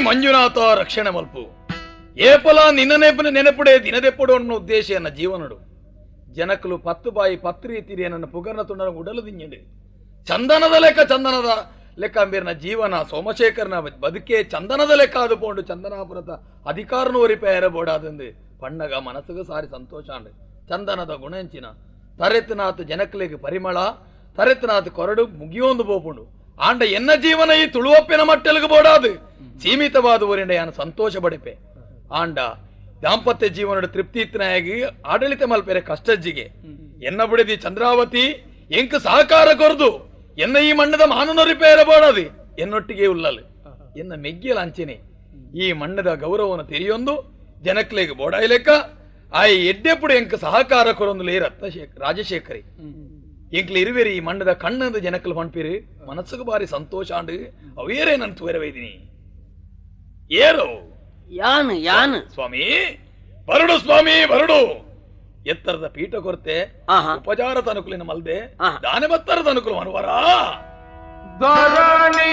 ಮಂಜುನಾಥ ರಕ್ಷಣೆ ಮಲ್ಪು ಏಪಲ ನಿನ್ನ ನೆನಪುಡೆ ದಿನದೆಪ್ಪಡು ಅನ್ನೋ ಉದ್ದೇಶ ನನ್ನ ಜೀವನಡು ಜನಕಲು ಪತ್ತು ಬಾಯಿ ಪತ್ತು ರೀತಿರಿ ನನ್ನ ಪುಗರ್ನ ತುಂಡನ ಉಡಲು ದಿഞ്ഞിಡು ಚಂದನದ ಲೆಕ್ಕ ಅಂಬೇರ್ನ ಜೀವನ ಸೋಮಶೇಖರನ ಬದುಕೆ ಚಂದನದ ಲೆಕ್ಕ ಆದುಕೊಂಡು ಚಂದನಾಪುರದ ಅಧಿಕಾರನು ಒರಿಪೇರಬೋಡಾದಂದು ಪಣ್ಣಗ ಮನಸ್ಸುಗ ಸಾರಿ ಸಂತೋಷ ಅಂಡು ಚಂದನದ ಗುಣಂಚಿನ ತರೆತನಾಥ್ ಜನಕಲಿಗೆ ಪರಿಮಳ ತರೆತನಾಥ್ ಕೊರಡು ಮುಗಿಯೊಂದು ಬೋಪುಂಡು ಆಂಡ ಎನ್ನ ಜೀವನ ಈ ತುಳುವಪ್ಪಿನ ಮಟ್ಟೆಲ್ಗೆ ಬೋಡಾದು ಸೀಮಿತವಾದ ಊರಿಂದ ಯಾನು ಸಂತೋಷ ಪಡಿಪೆ ಆಂಡ ದಾಂಪತ್ಯ ಜೀವನದ ತೃಪ್ತಿ ಇತ್ತನಾಗಿ ಆಡಳಿತ ಮಲ್ಪೆರೆ ಕಷ್ಟಜ್ಜಿಗೆ ಎನ್ನ ಬಿಡಿದಿ ಚಂದ್ರಾವತಿ ಎಂಕ್ ಸಹಕಾರ ಕೊರದು ಎನ್ನ ಈ ಮಣ್ಣದ ಮಾನನೊರಿಪೆ ಇರಬೋಡದು ಎನ್ನೊಟ್ಟಿಗೆ ಉಲ್ಲಲು ಎನ್ನ ಮೆಗ್ಗಿಯಲ ಅಂಚೆನೆ ಈ ಮಣ್ಣದ ಗೌರವವನ್ನು ತೆರೆಯೊಂದು ಜನಕ್ಲೆಗೆ ಬೋಡಾಯಿ ಲೆಕ್ಕ ಆಯ್ ಎಡ್ಡೆಪುಡು ಎಂಕ್ ಸಹಕಾರ ಕೊರೊಂದು ರಾಜಶೇಖರಿ ಎಂಕ್ಲು ಇರುವೆರಿ ಈ ಮಣ್ಣದ ಕಣ್ಣದ ಜನಕಲು ಪಂಪಿರು ಮನಸ್ಸುಗೆ ಬಾರಿ ಸಂತೋಷ ಆಂಡು ಅವೇರೇ ನಾನು ತೂರವೈದಿನಿ ಏರು ಯಾನು ಯಾನು ಸ್ವಾಮಿ ಬರಡು ಸ್ವಾಮಿ ಬರಡು ಎತ್ತರದ ಪೀಠ ಕೊರತೆ ಉಪಚಾರದ ಅನುಕೂಲಿನ ಮಲ್ದೆ ದಾನೆ ಬತ್ತರದ ಅನುಕೂಲ ಮನುವರ ಧರಣಿ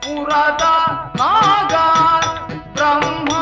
ಪುರದ ನಾಗ ಬ್ರಹ್ಮ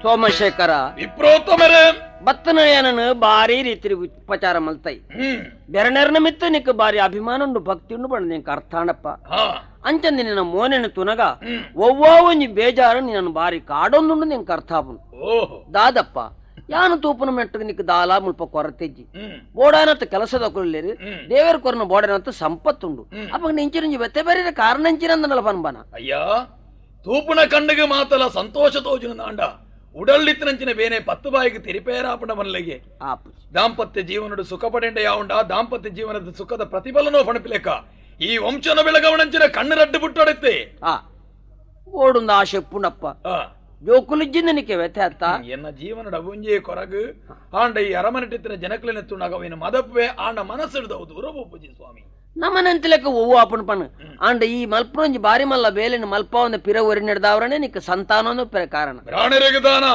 ಸೋಮಶೇಖರ ವಿಪ್ರೋತ್ತಮರೇ ಬತ್ತನಯನನು ಬಾರಿ ರೀತಿ ಉಪಚಾರ ಮಲ್ತೈ ಬೆರನೆರ್ನ ಮಿತ್ತ ನಿಕ್ಕ ಬಾರಿ ಅಭಿಮಾನ ಉಂಡು ಭಕ್ತಿ ಉಂಡು ಬಣ್ಣ ನಿಂಕ ಅರ್ಥಾಣಪ್ಪ ಅಂಚಂದಿ ನಿನ್ನ ಮೋನೆನ ತುನಗ ಒವ್ವೋ ಒಂಜಿ ಬೇಜಾರು ನಿನ್ನ ಬಾರಿ ಕಾಡೊಂದುಂಡು ನಿಂಕ ಅರ್ಥಾಪುನು ದಾದಪ್ಪ ಯಾನು ತೂಪನ ಮೆಟ್ಟಗ ನಿಕ್ಕ ದಾಲ ಮುಲ್ಪ ಕೊರತೆಜ್ಜಿ ಬೋಡಾನತ್ತ ಕೆಲಸದ ಕೊಲ್ಲೇರು ದೇವರ ಕೊರನ ಬೋಡಾನತ್ತ ಸಂಪತ್ತುಂಡು ಅಪ್ಪ ನಿಂಚಿರಿಂಜಿ ಬೆತ್ತೆ ಬೇರೆ ಕಾರಣ ಇಂಚಿನಂದನಲ್ಲ ಪನ್ಬನ ಅಯ್ಯ ತೂಪನ ಕಂಡಗೆ ಮಾತಲ ಸಂತೋಷ ತೋಜುನ ನಾಂಡ ಉಡಳ್ಳಿತ್ತಿನಂಚಿನ ಬೇನೆ ಪತ್ತು ಬಾಯಿಗೆ ತಿರಿಪೇರಾಪಣ ಮನಲೆಗೆ ದಾಂಪತ್ಯ ಜೀವನದ ಸುಖ ಪಡೆಂಡ ಯಾವುಂಡ ದಾಂಪತ್ಯ ಜೀವನದ ಸುಖದ ಪ್ರತಿಫಲನೋ ಪಣಪಿಲೆಕ್ಕ ಈ ವಂಶನ ಬೆಳಗವಣಂಚಿನ ಕಣ್ಣು ರಡ್ಡು ಬಿಟ್ಟೊಡೆತ್ತೆ ಓಡುಂದ ಆಶೆ ಪುಣಪ್ಪ ಜೋಕುಲಿಜ್ಜಿಂದ ನಿಕ್ಕೆ ವ್ಯಥೆ ಅತ್ತ ಎನ್ನ ಜೀವನದ ಅವುಂಜೆ ಕೊರಗು ಆಂಡ ಈ ಅರಮನೆಟ್ಟಿತ್ತಿನ ಜನಕಲೆನೆತ್ತುಣಗವಿನ ಮದಪ್ಪೆ ಆಂಡ ಮನಸ್ಸಿಡ್ದವು ದೂರವೋ ಪೂಜಿ ಸ್ವಾಮಿ ನಮನಂತಲೆಕ್ಕ ಒವ್ವು ಆಪಣ ಪಣ ಆಂಡ ಈ ಮಲ್ಪನೊಂಜಿ ಬಾರಿ ಮಲ್ಲ ಬೇಲೆನ ಮಲ್ಪ ಒಂದು ಪಿರ ಒರಿ ನಡೆದವರನೆ ನಿಕ್ಕ ಸಂತಾನವನ್ನು ಪಿರ ಕಾರಣ ಪ್ರಾಣಿರಿಗೆ ದಾನ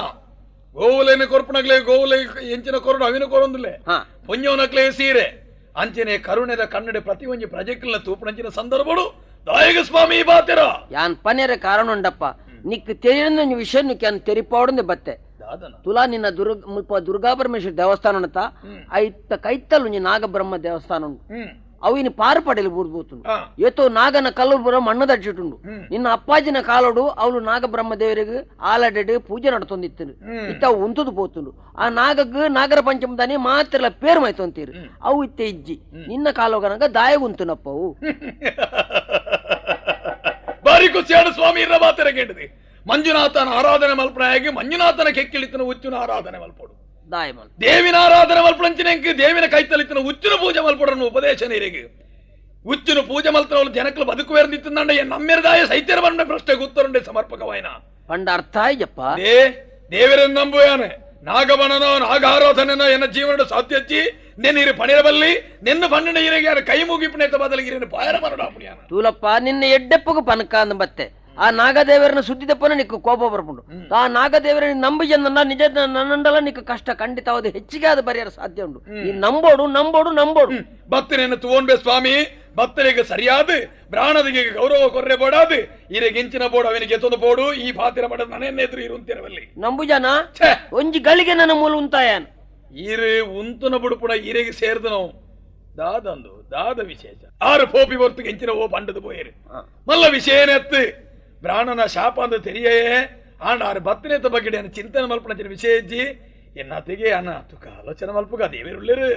ಗೋವುಲೇನ ಕೊರ್ಪಣಗ್ಲೆ ಗೋವುಲೆ ಎಂಚಿನ ಕೊರಡು ಅವಿನ ಕೊರೊಂದುಲೆ ಪುಂಜವನಕ್ಲೆ ಸೀರೆ ಅಂಚನೆ ಕರುಣೆದ ಕನ್ನಡ ಪ್ರತಿ ಒಂಜಿ ಪ್ರಜೆಕ್ಲ ತೂಪುನಂಚಿನ ಸಂದರ್ಭಡು ದಾಯಕ ಸ್ವಾಮಿ ಬಾತಿರ ಯಾನ್ ಪನ್ಯರ ಕಾರಣ ಉಂಡಪ್ಪ ನಿಕ್ ತೆರಿನ ವಿಷಯ ನಿಕ್ ತೆರಿಪಾವಡಂದೆ ಬತ್ತೆ ದಾದನ ತುಲಾ ನಿನ್ನ ಮುಲ್ಪ ದುರ್ಗಾ ಪರಮೇಶ್ವರ ದೇವಸ್ಥಾನ ಉಂಟ ಐತ ಕೈತಲ್ ಒಂಜಿ ನಾಗಬ್ರಹ್ಮ ದೇವಸ್ಥಾನ ಉಂಟು ಅವಿನ ಪಾರು ಪಡೆಯಲು ಬೂರ್ಬೋತುಂಡು ಏತೋ ನಾಗನ ಕಲ್ಲುರ ಮಣ್ಣು ದಡ್ಚಿಟ್ಟುಂಡು ನಿನ್ನ ಅಪ್ಪಾಜಿನ ಕಾಲೋಡು ಅವಳು ನಾಗಬ್ರಹ್ಮ ದೇವರಿಗೆ ಆಲಡೆಡು ಪೂಜೆ ನಡತೊಂದಿತ್ತು ಇತ್ತ ಉಂತುದು ಪೋತುಂಡು ಆ ನಾಗಗ್ ನಾಗರ ಪಂಚಮದಾನಿ ಮಾತ್ರ ಪೇರು ಮೈತೊಂತೀರು ಅವು ಇತ್ತೆ ಇಜ್ಜಿ ನಿನ್ನ ಕಾಲೋಗನಗ ದಾಯ ಉಂತುನಪ್ಪವು ಬಾರಿ ಖುಷಿಯಾಡ ಸ್ವಾಮಿ ಇರ ಬಾತಿರ ಕೇಳಿದೆ ಮಂಜುನಾಥನ ಆರಾಧನೆ ಮಲ್ಪನಾಗಿ ಮಂಜುನಾಥನ ಕೆಕ್ಕಿಳಿತನ ಹುಚ್ಚುನ ಆರಾಧನೆ ಮಲ್ಪಡು ದೇವಿನ ಆರಾಧನೆ ಮಲ್ಪಂಚಿನ ದೇವಿನ ಕೈತಲಿತ್ತಿನ ಹುಚ್ಚಿನ ಪೂಜೆ ಮಲ್ಪಡನ್ನು ಉಪದೇಶ ನೀರಿಗೆ ಹುಚ್ಚಿನ ಪೂಜೆ ಮಲ್ಪನ ಜನಕ್ಕಲು ಬದುಕುವೇರ್ ನಿಂತಂಡ ನಮ್ಮೆರದಾಯ ಸೈತ್ಯರ ಬಂಡ ಪ್ರಶ್ನೆ ಉತ್ತರುಂಡೆ ಸಮರ್ಪಕವಾಯಿನ ಪಂಡ ಅರ್ಥ ಆಯ್ಯಪ್ಪ ದೇವರನ್ನು ನಂಬುಯಾನೆ ನಾಗಬಣನೋ ನಾಗಾರಾಧನೆನೋ ಎನ್ನ ಜೀವನ ಸಾಧ್ಯಚ್ಚಿ ನೆನ್ನಿರು ಪಣಿರಬಲ್ಲಿ ನಿನ್ನ ಪಣ್ಣಿನ ಇರಿಗೆ ಕೈ ಮುಗಿಪುನೇತ ಬದಲಿಗಿರಿನ ಪಾಯರ ಮರಡಾಪುಣ್ಯಾನ ತೂಲಪ್ಪ ನಿನ್ನ ಎಡ್ಡೆಪ್ಪಗು ಪನಕ ಅಂದ ಬತ್ತೆ ಆ ನಾಗದೇವರನ್ನ ಸುದ್ದಿದಪ್ಪನ ನಿಕ್ಕ ಕೋಪ ಬರ್ಪುಂಡು ಆ ನಾಗದೇವರ ನಂಬಿ ಜನ ನಿಜ ನನ್ನಂಡಲ ನಿಕ್ಕ ಕಷ್ಟ ಖಂಡಿತವಾದ ಹೆಚ್ಚಿಗೆ ಅದು ಬರೆಯಲು ಸಾಧ್ಯ ಉಂಟು ಈ ನಂಬೋಡು ಭಕ್ತನೇನು ತೋನ್ಬೆ ಸ್ವಾಮಿ ಭಕ್ತರಿಗೆ ಸರಿಯಾದ ಬ್ರಾಹ್ಮಣಿಗೆ ಗೌರವ ಕೊರ್ರೆ ಬೋಡಾದು ಇರೆಗಿಂಚಿನ ಬೋಡು ಅವನಿಗೆ ಎತ್ತೊಂದು ಬೋಡು ಈ ಪಾತಿರ ಮಠದ ನನೆನ್ನೆದ್ರು ಇರುಂತಿರವಲ್ಲಿ ನಂಬು ಜನ ಒಂಜಿ ಗಳಿಗೆ ನನ್ನ ಮೂಲ ಉಂತಾಯನ್ ಈರೆ ಉಂತುನ ಬುಡುಪುಣ ಈರೆಗೆ ಸೇರ್ದು ನಾವು ದಾದ ವಿಶೇಷ ಆರು ಪೋಪಿ ಹೊರ್ತು ಗೆಂಚಿನ ಓ ಪಂಡದು ಪೋಯರು ಮಲ್ಲ ವಿಷಯನೆತ್ತು ಬ್ರಾಹ್ಮಣನ ಶಾಪ ಅಂದು ತೆರಿಯೇ ಆಂಡ ಆರು ಭಕ್ತನೇತ ಬಗ್ಗೆ ಚಿಂತನೆ ಮಲ್ಪನ ವಿಷಯಜ್ಜಿ ಎನ್ನತಿಗೆ ಅನ್ನ ತುಕ ಆಲೋಚನೆ ಮಲ್ಪುಗ ದೇವರುಳ್ಳರು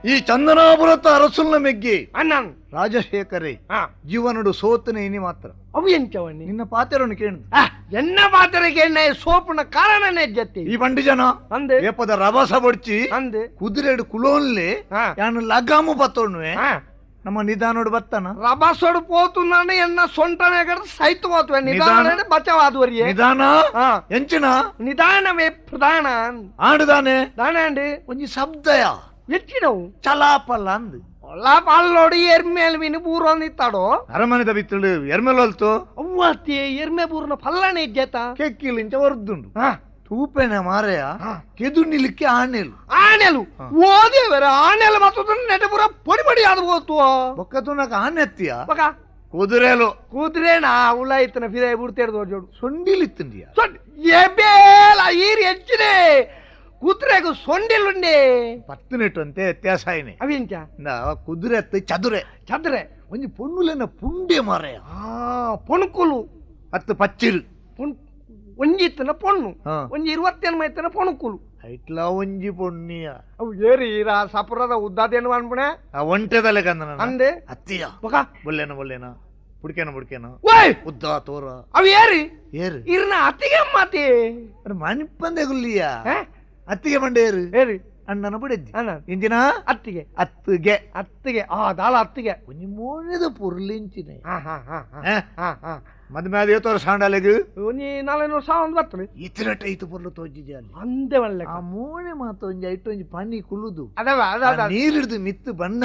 ಈ ಚಂದನಾಪುರತ ಅರಸುಲ್ನ ಮೆಗ್ಗಿ ಅಣ್ಣನ್ ರಾಜಶೇಖರೇ ಜೀವನುಡು ಸೋತನೆ ಇನಿ ಮಾತ್ರ ಅವು ಎಂಚವಣ್ಣಿ ನಿನ್ನ ಪಾತೆರನ್ನು ಕೇಳು ಎನ್ನ ಪಾತ್ರೆಗೆ ಎಣ್ಣೆ ಸೋಪುನ ಕಾರಣನೇ ಜೊತೆ ಈ ಬಂಡಿ ಜನ ಅಂದೆ ಏಪದ ರಭಸ ಬಡ್ಚಿ ಅಂದೆ ಕುದುರೆಡು ಕುಲೋನ್ಲೆ ಯಾನು ಲಗಾಮು ಬತ್ತೋಣ್ವೆ ನಮ್ಮ ನಿಧಾನೋಡು ಬತ್ತಾನ ರಭಸೋಡು ಪೋತುಂದಾನೆ ಎನ್ನ ಸೊಂಟನೆ ಸೈತು ಹೋತ್ವೆ ನಿಧಾನ ಬಚಾವಾದುವರಿಯೇ ನಿಧಾನ ಎಂಚಿನ ನಿಧಾನವೇ ಪ್ರಧಾನ ಆಡುದಾನೆ ದಾನೆ ಅಂಡಿ ಒಂಜಿ ಶಬ್ದಯ ಹೆಚ್ಚಿನವು ಚಲಾಪಲ್ಲ ಅಂದು ಪಾಲೋಡಿ ಎರ್ಮೇಲ್ ವಿನು ಬೂರೊಂದಿತ್ತಾಡೋ ಅರಮನೆದ ಬಿತ್ತಳು ಎರ್ಮೇಲ್ ಹೊಲ್ತು ಅವ್ವತ್ತಿ ಎರ್ಮೆ ಬೂರ್ನ ಪಲ್ಲನೆ ಇಜ್ಜತ ಕೆಕ್ಕಿಲಿಂಚ ಹೊರದುಂಡು ತೂಪೆನೆ ಮಾರೆಯ ಕೆದುನಿಲಿಕ್ಕೆ ಆನೆಲು ಆನೆಲು ಓದೇವರ ಆನೆಲು ಮತ್ತು ನೆಟಪುರ ಪೊಡಿ ಪಡಿ ಆದ ಹೋತು ಬೊಕ್ಕತು ನಾಕ ಆನೆ ಎತ್ತಿಯ ಬಕ ಕುದುರೆಲು ಕುದುರೆನಾ ಉಳ್ಳ ಇತ್ತನ ಫಿರೆ ಬಿಡ್ತೇರ್ದು ಜೋಡು ಸೊಂಡಿಲಿತ್ತಂಡಿಯ ಎಬೇಲ ಈರಿ ಹೆಚ್ಚಿದೆ ಕುದುರೆಗೂ ಸೊಂಡಿಲುಂಡೆ 10 ನೆಟ್ಟು ಅಂತೆ ವ್ಯತ್ಯಾಸ ಏನೇ ಅವಿಂಚ ಕುದುರೆ ಎತ್ತ ಚದುರೆ ಒಂಜಿ ಪೊಣ್ಣುಲೆನ ಪುಂಡೆ ಮಾರೆಯ ಪೊಣುಕುಲು 10 ಪಚ್ಚಿರು ಒಂಜಿತ್ತನ ಪೊಣ್ಣು ಒಂಜಿ 20 ಮೈತನ ಪೊಣುಕುಲು ಐಟ್ಲ ಒಂಜಿ ಪೊಣ್ಣಿಯ ಅವು ಏರಿ ಸಪುರದ ಉದ್ದಾದೇನು ಅನ್ಪಣೆ ಒಂಟೆದಲೆ ಕಂದನ ಅಂದೆ ಅತ್ತಿಯ ಬೊಲ್ಲೇನ ಬುಡ್ಕೇನ ಉದ್ದ ತೋರ ಅವು ಏರಿ ಇರ್ನ ಅತ್ತಿಗೆ ಮಾತಿ ಮಣಿಪ್ಪಂದೆ ಗುಲ್ಲಿಯ ಅತ್ತಿಗೆ ಮಂಡೆ ಏರಿ ಅಣ್ಣನ ಬಿಡಜ್ಜಿ ಅಣ್ಣ ಇಂಚಿನ ಅತ್ತಿಗೆ ಅತ್ತಿಗೆ ಅತ್ತಿಗೆ ದಾಳ ಅತ್ತಿಗೆ ಒಂಜಿ ಮೋಣದ ಪುರ್ಲಿಂಚಿನ ಹಾ ಮದ್ಮೆ ಅದೇ ತೋರ ಸಾಂಡಾಲೆಗ್ ಒಂಜಿ 400 ಸಾವಿರ ಬರ್ತದೆ ಇತ್ತಿರಟ ಐತು ಪುರ್ಲು ತೋಜಿಜಿ ಅಲ್ಲಿ ಅಂದೆ ಒಳ್ಳೆ ಆ ಮೋಣೆ ಮಾತ ಒಂಜಿ ಐಟು ಒಂಜಿ ಪನಿ ಕುಲುದು ಅದವ ಅದ ನೀರಿಡ್ದು ಮಿತ್ತು ಬಣ್ಣ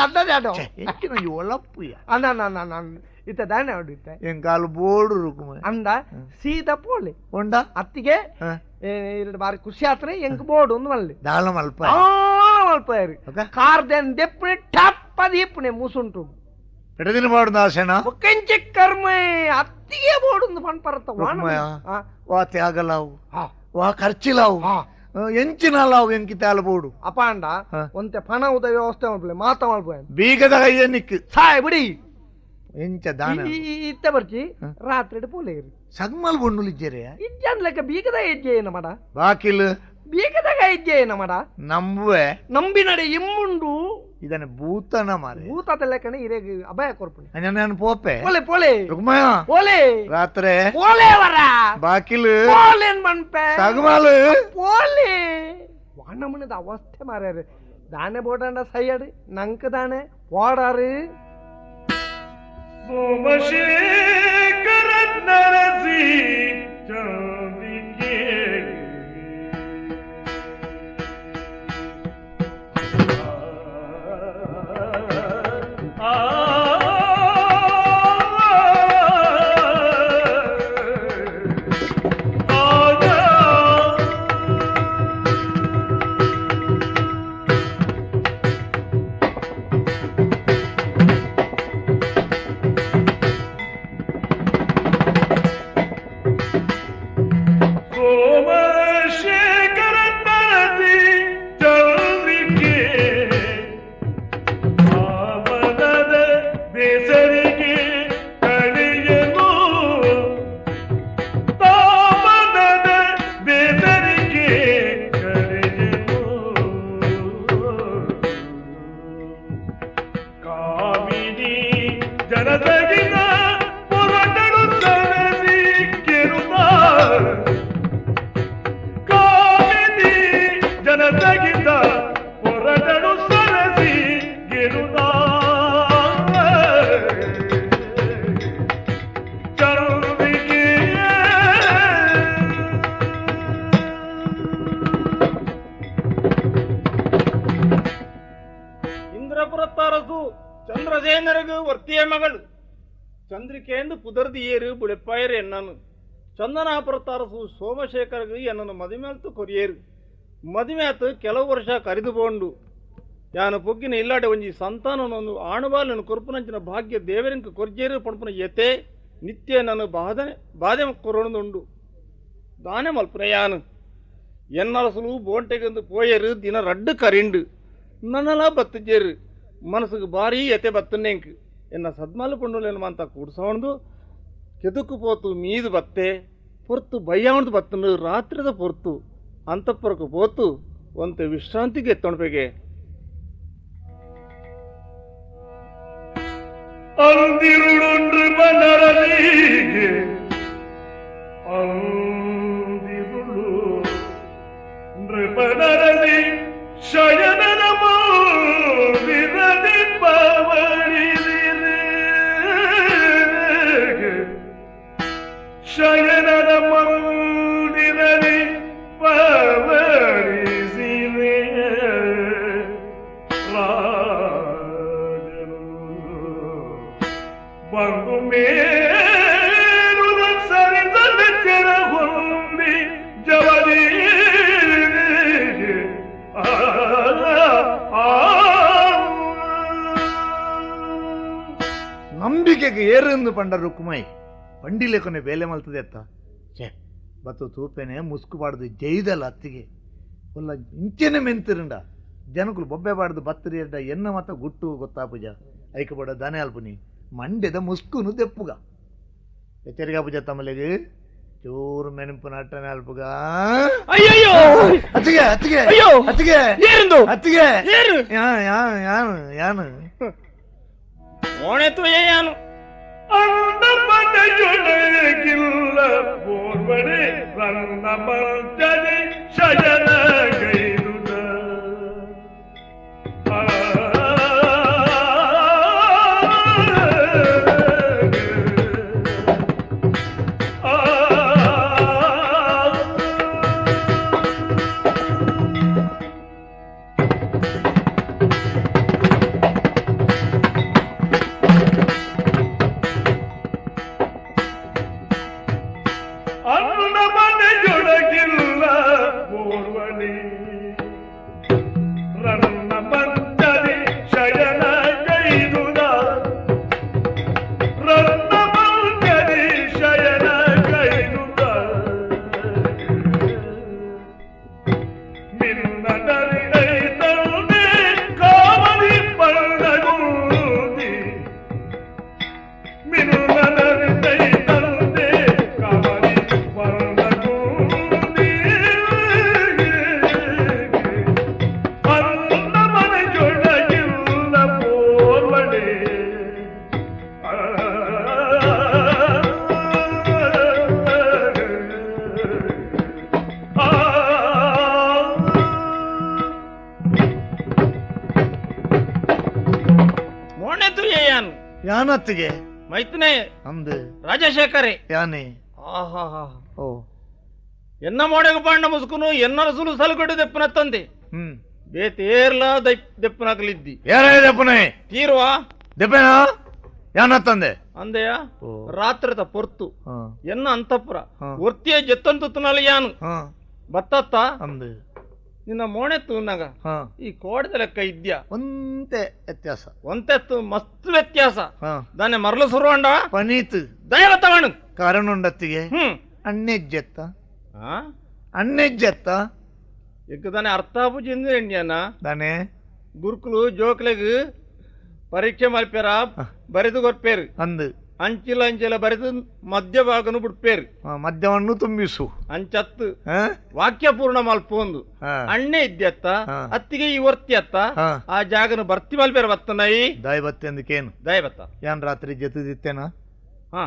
ಗದ್ದದೆ ಅದು ಹೆಚ್ಚಿನ ಒಂಜಿ ಒಳಪ್ಪುಯ ಅಣ್ಣ ಇತ್ತ ದಾನೆ ಹೊಡಿತೆ ಎಂಕಾಲು ಬೋರ್ಡು ರುಕುಮ ಅಂದ ಸೀದಾ ಪೋಳಿ ಉಂಡ ಅತ್ತಿಗೆ ಎರಡು ಬಾರಿ ಖುಷಿ ಆತ್ರೆ ಎಂಕ್ ಬೋರ್ಡ್ ಒಂದು ಮಲ್ಲಿ ದಾಳ ಮಲ್ಪ ಮಲ್ಪಾರಿ ಕಾರ್ದೆನ್ ದೆಪ್ಪನೆ ಟಪ್ಪ ದೀಪನೆ ಮೂಸುಂಟು ಎಡದಿನ ಬಾಡುದ ಆಸೆನ ಕೆಂಚೆ ಕರ್ಮ ಅತ್ತಿಗೆ ಬೋರ್ಡ್ ಒಂದು ಪಣ್ ಪರತ್ತ ವಾ ತ್ಯಾಗಲಾವು ವಾ ಖರ್ಚಿಲಾವು ಎಂಚಿನಲಾವು ಎಂಕಿ ತ್ಯಾಲ ಬೋಡು ಅಪ್ಪ ಅಂಡ ಒಂತೆ ಪಣ ಉದ ವ್ಯವಸ್ಥೆ ಮಾಡ್ಬೇ ಮಾತ ಮಾಡ್ಬೇ ಬೀಗದ ಕೈಯ ನಿಕ್ಕು ಸಾಯ್ ಬಿಡಿ ಎಂಚ ದಾನ ಇತ್ತ ಬರ್ಚಿ ರಾತ್ರಿ ಪೋಲೆ ಇರಿ ಸಗ್ಮಲ್ ಬಣ್ಣುಲಿಜ್ಜರೆ ಇಜ್ಜನ್ ಲೆಕ್ಕ ಬೀಗದ ಹೆಜ್ಜೆ ಏನ ಮಾಡ ಬಾಕಿಲ್ ಬೀಗದಾಗ ಹೆಜ್ಜೆ ಏನ ಮಾಡ ನಂಬುವೆ ನಂಬಿ ನಡೆ ಇಮ್ಮುಂಡು ಇದನ್ನ ಭೂತನ ಮಾರೆ ಭೂತದ ಲೆಕ್ಕನೆ ಇರೇಗ ಅಭಯ ಕೊರ್ಪಣೆ ನಾನು ಪೋಪೆ ಪೋಲೆ ಪೋಲೆ ರುಕ್ಮಯ ಪೋಲೆ ರಾತ್ರೆ ಪೋಲೆ ವರ ಬಾಕಿಲ್ ಪೋಲೆನ್ ಬನ್ಪೆ ಸಗ್ಮಲ್ ಪೋಲೆ ವಾಣಮನದ ಅವಸ್ಥೆ ಮಾರ್ಯಾರೆ ದಾನೆ ಬೋಡಂಡ ಸೈಯಡ್ ನಂಕ ದಾನೆ ಓಡಾರು ಸೋಮಶೇಖರ ನರಸಿ ಚಂದಿಕೆ ಚಂದ್ರಸೇನರಿಗೂ ವರ್ತಿಯ ಮಗಳು ಚಂದ್ರಿಕೆಯೆಂದು ಪುದರ್ದಿ ಏರು ಬುಳೆಪ್ಪಾಯರು ಎನ್ನನು ಚಂದನಾಪುರತ್ತಾರಸು ಸೋಮಶೇಖರಗೂ ಎನ್ನನು ಮದುಮೆಲ್ತು ಕೊರಿಯೇರು ಮದುಮೆಯಾತು ಕೆಲವು ವರ್ಷ ಕರೆದುಕೊಂಡು ಯಾನು ಪೊಗ್ಗಿನ ಇಲ್ಲಾಡೆ ಒಂಜಿ ಸಂತಾನನೊಂದು ಆಣುಬಾಲನು ಕೊರ್ಪುನಂಚಿನ ಭಾಗ್ಯ ದೇವರಿಂಕ ಕೊರ್ಜೇರು ಪಣಪುನ ಎತೆ ನಿತ್ಯ ನಾನು ಬಾಧೆ ಕೊರೋಣದುಂಡು ದಾನೆ ಮಲ್ಪುನ ಯಾನು ಎನ್ನರಸಲು ಬೋಂಟೆಗೆಂದು ಪೋಯರು ದಿನ ರಡ್ಡು ಕರಿಂಡು ನನ್ನಲ ಬತ್ತುಜೇರು మనసుకు భారీ ఎతే బత్తున్నేంకు ఎన్న సద్మాలు పండులేనమంతా కూర్చోండు కెదుక్కుపోతూ మీదు బత్తే పొర్తు భయ్యావుడు బత్తును రాత్రిద పొర్తు ಅಂತಃಪುರಕ್ಕೆ పోತು ಒಂತೆ ವಿಶ್ರಾಂತಿಗೆ ಎತ್ತೊಣಪೆಗೆ ಅಂದಿರುಳೊಂದು ಮನರಲಿಗೆ ಅಂದಿರುಳು ನೃಪನರಲಿ ಶಯನನ ವಿರದಿ ಪವಳಿದಿರೆ ಶಯನನ ಮಂದಿರಲಿ ಪವಳಿಸಿರೆ ರಾಜನು ಬಂದು ಮೇರುದ ಸರಿದಲ ಚೆರ ಹೊಂದಿ ಜವದಿ ನಂಬಿಕೆಗೆ ಏರೆಂದು ಪಂಡ ರುಕ್ಮೈ ಪಂಡಿಲೆ ಕೊನೆ ಬೇಲೆ ಮಲ್ತದೆ ಅತ್ತ ಛೇ ಬತ್ತು ತೂಪೇನೆ ಮುಸ್ಕು ಬಾಡ್ದು ಜೈದಲ್ಲ ಅತ್ತಿಗೆ ಒಲ್ಲ ಇಂಚೆನೆ ಮೆಂತಿರುಂಡ ಜನಕುಲು ಬೊಬ್ಬೆ ಬಾಡ್ದು ಬತ್ತರಿ ಅಡ್ಡ ಎನ್ನ ಮತ್ತ ಗುಟ್ಟು ಗೊತ್ತಾಪುಜ ಐಕ ಬಡ ದನೆ ಅಲ್ಪುನಿ ಮಂಡ್ಯದ ಮುಸ್ಕುನು ತೆಪ್ಪುಗ ಎಚ್ಚರಿಕಾ ಪೂಜ ತಮ್ಮಲೆಗೆ ಚೂರು ಮೆನಪು ನಟ್ಟನೆ ಅಲ್ಪುಗ ಅಯ್ಯಯ್ಯೋ ಅತ್ತಿಗೆ ಅತ್ತಿಗೆ ಅಯ್ಯೋ ಅತ್ತಿಗೆ ಏರಿಂದು ಅತ್ತಿಗೆ ಏರು ಯಾನು ಓಣೆತ್ತು ಯಾನು ಅಂದಮನೆಯೊಳಗಿಲ್ಲ ಪೂರ್ವನೆ ನನ್ನ ಮಂಜನೆ ಶಯನ ಗೈರುದ ಮದಿಮೆತು ಯಾನು ಯಾನತ್ತಿಗೆ ಮೈತ್ನೆ ಅಂದು ರಾಜಶೇಖರೇ ಯಾನೆ ಆಹಾ ಓ ಎನ್ನ ಮೋಡೆಗ ಪಾಂಡ ಮುಸುಕುನು ಎನ್ನ ರಸುಲು ಸಲಗಡು ದೆಪ್ಪನ ತಂದೆ ಹ್ಮ್ ಬೇತೇರ್ಲ ದೆಪ್ಪನಾಗಲಿದ್ದಿ ಯಾರಪ್ಪನೇ ತೀರ್ವಾ ದೆಪ್ಪೇನ ಯಾನತ್ತಂದೆ ಅಂದೆಯ ಓ ರಾತ್ರದ ಪೊರ್ತು ಹಾ ಎನ್ನ ಅಂತಪುರ ಹಾ. ಒರ್ತಿಯ ಜತ್ತಂತು ತುನಲಿ ಯಾನು ಹಾ ಬತ್ತತ್ತ ಅಂದು ನಿನ್ನ ಮೋಣೆ ತೂನಾಗ ಹಾ ಈ ಕೋಡದ ಲೆಕ್ಕ ಇದ್ಯಾ ಒಂತೆ ವ್ಯತ್ಯಾಸ ಒಂತೆತ್ತು ಮಸ್ತ್ ವ್ಯತ್ಯಾಸ ಹಾ దాన్ని మరలు సురువండ ಪನೀತ್ దైవతవను ಕಾರಣ ಉಂಡತ್ತಿಗೆ ಹ್ಮ್ ಅಣ್ಣೆಜ್ಜೆತ್ತ ಆ ಅಣ್ಣೆಜ್ಜೆತ್ತ ఇక దాని అర్థాపు చెందిన ದಾನೆ గురుకులు జోకులకు పరీక్ష మలిపారా బరిదు కొట్టారు ಅಂದು అంచెల అంచెల బరిదు మధ్య భాగను పుట్టారు ಮದ್ಯವನ್ನು ತುಂಬಿಸು అంచత్తు ಹಾ ವಾಕ್ಯಪೂರ್ಣ ಮಲ್ಪೊಂದು ಹಾ ಅಣ್ಣೆ ಇದ್ಯತ್ತ ಹಾ. ಅತ್ತಿಗೆ ಈ ವರ್ತಿಯತ್ತ ಹಾ ಆ ಜಾಗನು ಭರ್ತಿ ಮಲ್ಪೇರು ಬತ್ತನಾಯಿ ದಾಯಿ ಬತ್ತೆ ಅಂದಕ್ಕೇನು ದಯಬತ್ತ ಯಾನ್ ರಾತ್ರಿ ಜೊತೆದಿತ್ತೇನ ಹಾ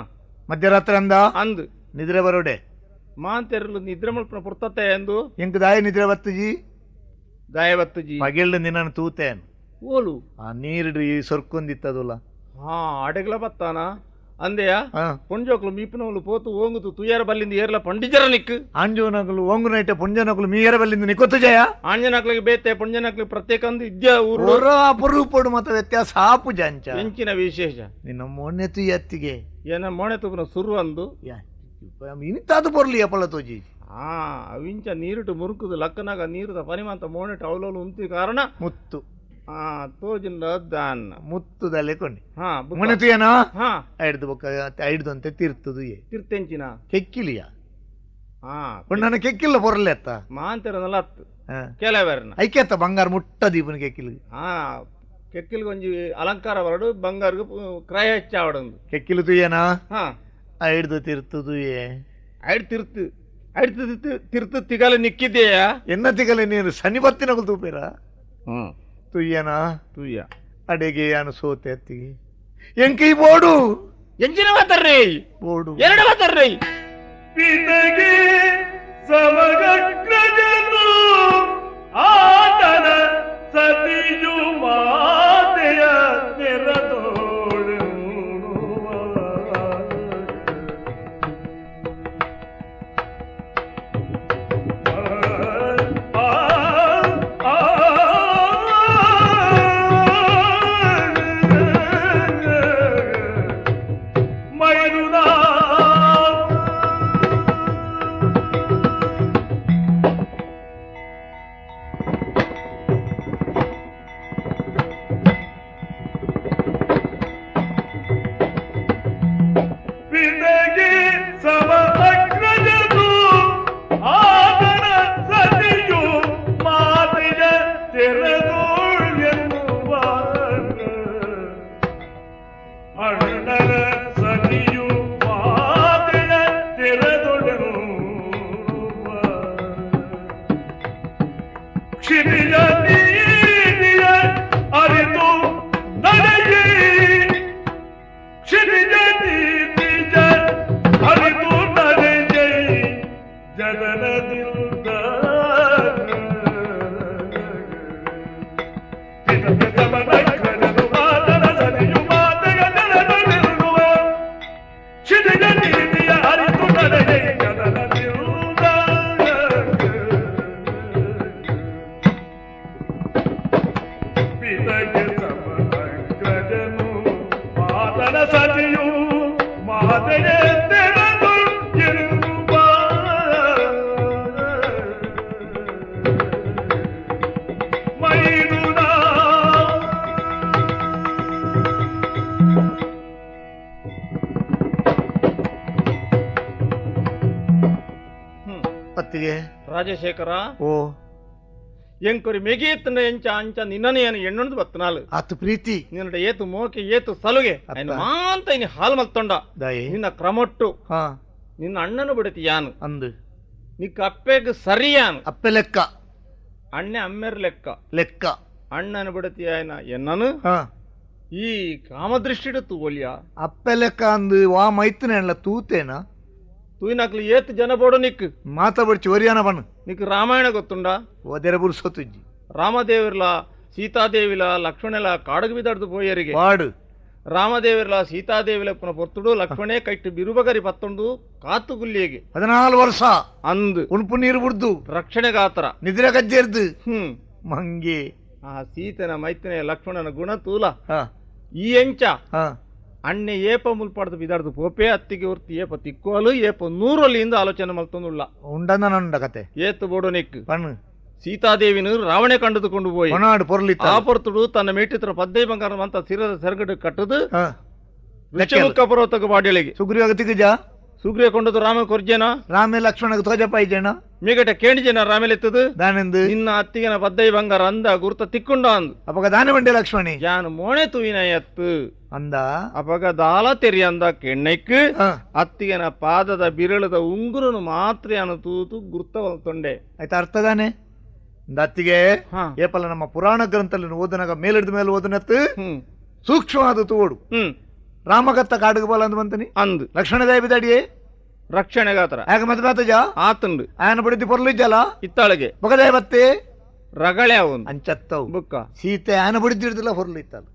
ಮಧ್ಯರಾತ್ರಿ ಅಂದ ಅಂದು ನಿದ್ರೆ ಬರೋಡೆ ಮಾಂತೆರಲು ನಿದ್ರೆ ಮಲ್ಪನ ಪುರ್ತತೆ ಎಂದು ಎಂಕ್ ದಾಯಿ ನಿದ್ರೆ ಬತ್ತಜಿ ದಯಬತ್ತು ಜಿ ಪಗಿಳ್ದು ನಿನ್ನನ್ನು ತೂತೇನು ಓಲು ಆ ನೀರು ಈ ಸೊರ್ಕೊಂದಿತ್ತದುಲ್ಲ ಹಾ ಅಡಗಲ ಬತ್ತಾನ ಅಂದೆಯ ಹಾ ಪುಂಜೋಕ್ಲು ಮೀಪಿನವಳು ಪೋತು ಓಂಗುತು ತುಯ್ಯಾರ ಬಲ್ಲಿಂದ ಏರ್ಲ ಪಂಡಿಜರ ನಿಕ್ಕು ಆಂಜೋನಕಲು ಓಂಗುನೈಟೆ ಪುಂಜನಕಲು ಮೀಯರ ಬಲ್ಲಿಂದ ನಿಕೊತ್ತು ಜಯ ಆಂಜನಕ್ಲಿಗೆ ಬೇತೆ ಪುಂಜನಕ್ಲಿಗೆ ಪ್ರತ್ಯೇಕ ಅಂದು ಇದ್ಯಾ ಊರು ಒರ ಅಪರೂಪಡು ಮತ ವ್ಯತ್ಯಾಸ ಆಪು ಜಾಂಚ ಹೆಂಚಿನ ವಿಶೇಷ ನಿನ್ನ ಮೊನ್ನೆತು ಎತ್ತಿಗೆ ಏನ ಮೋಣೆ ತುಪ್ಪನ ಸುರು ಅಂದು ಇನಿತಾದು ಬರ್ಲಿ ಅಪಲ ತೋಜಿ ಆ ಅವಿಂಚ ನೀರುಟು ಮುರುಕುದು ಲಕ್ಕನಾಗ ನೀರುದ ಪರಿಮಾಂತ ಮೋಣೆಟು ಅವಲೋಲು ಉಂತಿ ಕಾರಣ ಮುತ್ತು ಆ ತೋಜಿನ ದಾನ್ ಮುತ್ತುದಲ್ಲೇ ಕೊಂಡಿ ಹಾ ಬುಕ್ಕ. ಮೊನೆತು ಏನೋ ಹಾ ಐಡ್ದು ಬೊಕ್ಕ ಐಡ್ದು ಅಂತ ತಿರ್ತದು ಏ ತಿರ್ತೆಂಚಿನ ಕೆಕ್ಕಿಲಿಯ ಹಾ ನನ್ನ ಕೆಕ್ಕಿಲ್ಲ ಬರಲ್ಲ ಎತ್ತ ಮಾಂತೆರನಲ್ಲ ಹತ್ತು ಹಾ ಕೆಲವೆರ್ನ ಐಕೆತ್ತ ಬಂಗಾರ ಮುಟ್ಟ ದೀಪನ ಕೆಕ್ಕಿಲ್ ಹಾ ಕೆಕ್ಕಿಲ್ಗೆ ಒಂಜಿ ಅಲಂಕಾರ ಬರಡು ಬಂಗಾರ್ಗು ಕ್ರಯ ಹೆಚ್ಚ ಆವಡೊಂದು ಕೆಕ್ಕಿಲು ತುಯ್ಯನಾ ಹಾ ಐಡ್ದು ತಿರ್ತದು ಏ ಐಡ್ ತಿರ್ತು ತಿಗಲ ನಿಕ್ಕಿದ್ದೇಯ ಎನ್ನ ತಿಗಲೆ ನೀನು ಸನಿ ಬತ್ತಿನಗಳು ತೂಪೇರ ಹ್ಮ್ ತುಯ್ಯನಾ ತುಯ್ಯ ಅಡೆಗೆ ಯಾನು ಸೋತೆ ಅತ್ತಿಗೆ ಎಂಕೈ ಬೋಡು ಎಂಚಿನ ಮಾತಾಡ್ರಿ ಬೋಡು ಎರಡು ಮಾತಾಡ್ರಿ ಪಿತಗೆ ಸಮಗ್ರಜನು ಆತನ ಸತಿಯು ಮಾತೆಯ ನೆರದೋಳು ಮೈದುನಾ ಪಿತಗೆ ಸಮಗ್ರಜನು ಆತನ ಸತಿಯು ಮಾತೆಯ ತೆರೆದೋಳು ಎನ್ನುವ ಅಣ್ಣನ ಸತಿಯು ಮಾತೆಯ ತೆರೆದೊಳೆನುವ ಕ್ಷಿತಿಯ ನೀತಿಯ ಅರಿತು ನಡೆಯೇ ಕ್ಷಿತಿಯ ನೀತಿಯ ಅರಿತು ನಡೆಯೇ ಜಗನದಿಂದ ಪಿತಗೆ ಸಮಗ್ರಜನು ಮಾತನ ಸತಿಯು ಮಾತೆಯ ತೆರೆದೊಳೆನುವ ಕ್ಷಿತಿಯ ನೀತಿಯ ಅರಿತು ನಡೆಯೇ ಜಗನದಿಂದ ಪಿತಗೆ ಸಮಗ್ರಜನು ಮಾತನ ಸತಿಯು ಮಾತೆಯ ತೆರೆದು ಇರುವ ಮೈದುನ ಹ್ಮ್ ಅತ್ತಿಗೆ ರಾಜಶೇಖರ ಓ ಎಂಕೊರಿ ಮೆಗೀತನ ಎಂಚ ಅಂಚ ನಿನ್ನನೆ ಎಣ್ಣೊಂದು ಬತ್ತನಾಲು ಆತು ಪ್ರೀತಿ ನಿನ್ನಡ ಏತು ಮೋಕೆ ಏತು ಸಲುಗೆ ఆయన ಮಾಂತ ಇನಿ ಹಾಲು ಮಲ್ತೊಂಡ ದಾಯಿ ನಿನ್ನ ಕ್ರಮೊಟ್ಟು ಹಾ ನಿನ್ನ ಅಣ್ಣನು ಬಿಡತಿ ಯಾನು ಅಂದು ನಿಕ್ಕ ಅಪ್ಪೆಗ್ ಸರಿಯಾನು ಅಪ್ಪೆ ಲೆಕ್ಕ ಅಣ್ಣೆ ಅಮ್ಮೆರ್ ಲೆಕ್ಕ ಲೆಕ್ಕ ಅಣ್ಣನು ಬಿಡತಿ ಆಯ್ನ ಎನ್ನನು ಹಾ ಈ ಕಾಮದೃಷ್ಟಿಡು ಒಲಿಯ ಅಪ್ಪೆ ಲೆಕ್ಕ ಅಂದು ವಾ ಮೈತನ ತೂತೇನ ತೂಯಿನಕ್ಲು ಏತ್ ಜನ ಬೋಡು ನಿಕ್ ಮಾತಾಬಡಿ ಚೋರಿಯಾನ ಬಣ್ಣ నీకు రామాయణ గుర్తుండా ಓದೆರ ಬುರ್ಸೊತ್ತುಜ್ಜಿ రామదేవిలా సీతాదేవిలా లక్ష్మణలా కాడకు బిదడుతూ పోయేರಿಗೆ ವಾಡು ರಾಮದೇವರ ಸೀತಾದೇವಿಲಪ್ಪನ ಪೊರ್ತುಡು ಲಕ್ಷ್ಮಣೇ ಕೈಟ್ಟು ಬಿರುಬಗರಿ ಪತ್ತೊಂದು ಕಾತು ಗುಲ್ಲಿಗೆ 14 ವರ್ಷ ಅಂದು ಉಣುಪು ನೀರು ಬಿಡ್ದು ರಕ್ಷಣೆಗಾತರ ನಿದ್ರೆ ಗಜ್ಜೆರ್ದು ಹ್ಮ್ ಮಂಗೆ ಆ ಸೀತನ ಮೈತನೆ ಲಕ್ಷ್ಮಣನ ಗುಣ ತೂಲ ಹಾ ಈ ಎಂಚ ಹಾ ಅಣ್ಣೆ ಏಪ ಮುಲ್ಪಾಡ್ದು ಬಿದಾಡ್ದು ಪೋಪೆ ಅತ್ತಿಗೆ ಹೊರ್ತಿ ಏಪ ತಿಕ್ಕೋಲು ಏಪ 100 ಆಲೋಚನೆ ಮಲ್ತೊಂದುಳ್ಳ ಉಂಡಂದ ಕತೆ ಏತು ಬೋಡೋ ನೆಕ್ ಪಣ್ಣು ಸೀತಾದೇವಿನು ರಾವಣೆ ಕಂಡುಕೊಂಡು போய் ಹೊನಾಡು ಪೊರ್ಲಿತ್ತ ಆ ಪೊರ್ತುಡು ತನ್ನ ಮೇಟಿತ್ರ ಪದ್ದೆ ಬಂಗಾರ ಅಂತ ಸಿರದ ಸೆರಗಡೆ ಕಟ್ಟದು ಹಾ ಋಷಭಕ್ಕ ಪರ್ವತಕ ಬಾಡಿಳಿಗೆ ಸುಗ್ರೀವಾಗ ತಿಗಜ ಸುಗ್ರಿಯ ಕೊಂಡದು ರಾಮ ಕೊರ್ಜೇನ ರಾಮೆ ಲಕ್ಷ್ಮಣಗೆ ತೋಜಪ್ಪ ಇದ್ದೇಣ ಮೀಗಟ ಕೇಂಡಿಜೇನ ರಾಮೆಲೆತ್ತದು ದಾನೆಂದು ನಿನ್ನ ಅತ್ತಿಗೆನ ಪದ್ದೈ ಬಂಗಾರ ಅಂದ ಗುರುತ ತಿಕ್ಕೊಂಡ ಅಂದು ಅಪಗ ದಾನೆ ಬಂಡೆ ಲಕ್ಷ್ಮಣಿ ಯಾನು ಮೋಣೆ ತೂವಿನ ಎತ್ತು ಅಂದ ಅಪಗ ದಾಲ ತೆರಿ ಅಂದ ಕೆಣ್ಣೈಕ್ ಹಾ ಅತ್ತಿಗೆನ ಪಾದದ ಬಿರಳದ ಉಂಗುರನು ಮಾತ್ರ ಅನು ತೂತು ಗುರ್ತವಲ್ ತೊಂಡೆ ಆಯ್ತಾ ಅರ್ಥದಾನೆ ಅತ್ತಿಗೆ ಹಾ ಏಪಲ್ಲ ನಮ್ಮ ಪುರಾಣ ಗ್ರಂಥಲ್ಲಿ ಓದನಾಗ ಮೇಲಿಡ್ದ ಮೇಲೆ ಓದನತ್ತು ಹ್ಮ್ ಸೂಕ್ಷ್ಮವಾದ ತೋಡು ಹ್ಮ್ ರಾಮಗತ್ತ ಕಾಡುಗ ಬೋಲ ಅಂದ್ ಬಂತನಿ ಅಂದು ಲಕ್ಷ್ಮಣ ದಯವಿದಡಿಯೇ ರಕ್ಷಣೆಗಾತರ ಆಗ ಮತ್ತೆ ಮಾತಜ ಆತಂಡು ಆಯನ ಬಡಿದ್ದು ಪೊರ್ಲಿದ್ದಲ್ಲ ಇತ್ತಾಳಿಗೆ ಬಗದಾಯ ಬತ್ತೆ ರಗಳೆ ಅವನು ಅಂಚತ್ತವು ಬುಕ್ಕ ಸೀತೆ ಆಯನ ಬಡಿದ್ದಿಡ್ದಿಲ್ಲ ಹೊರ್ಲಿತ್ತಲ್ಲ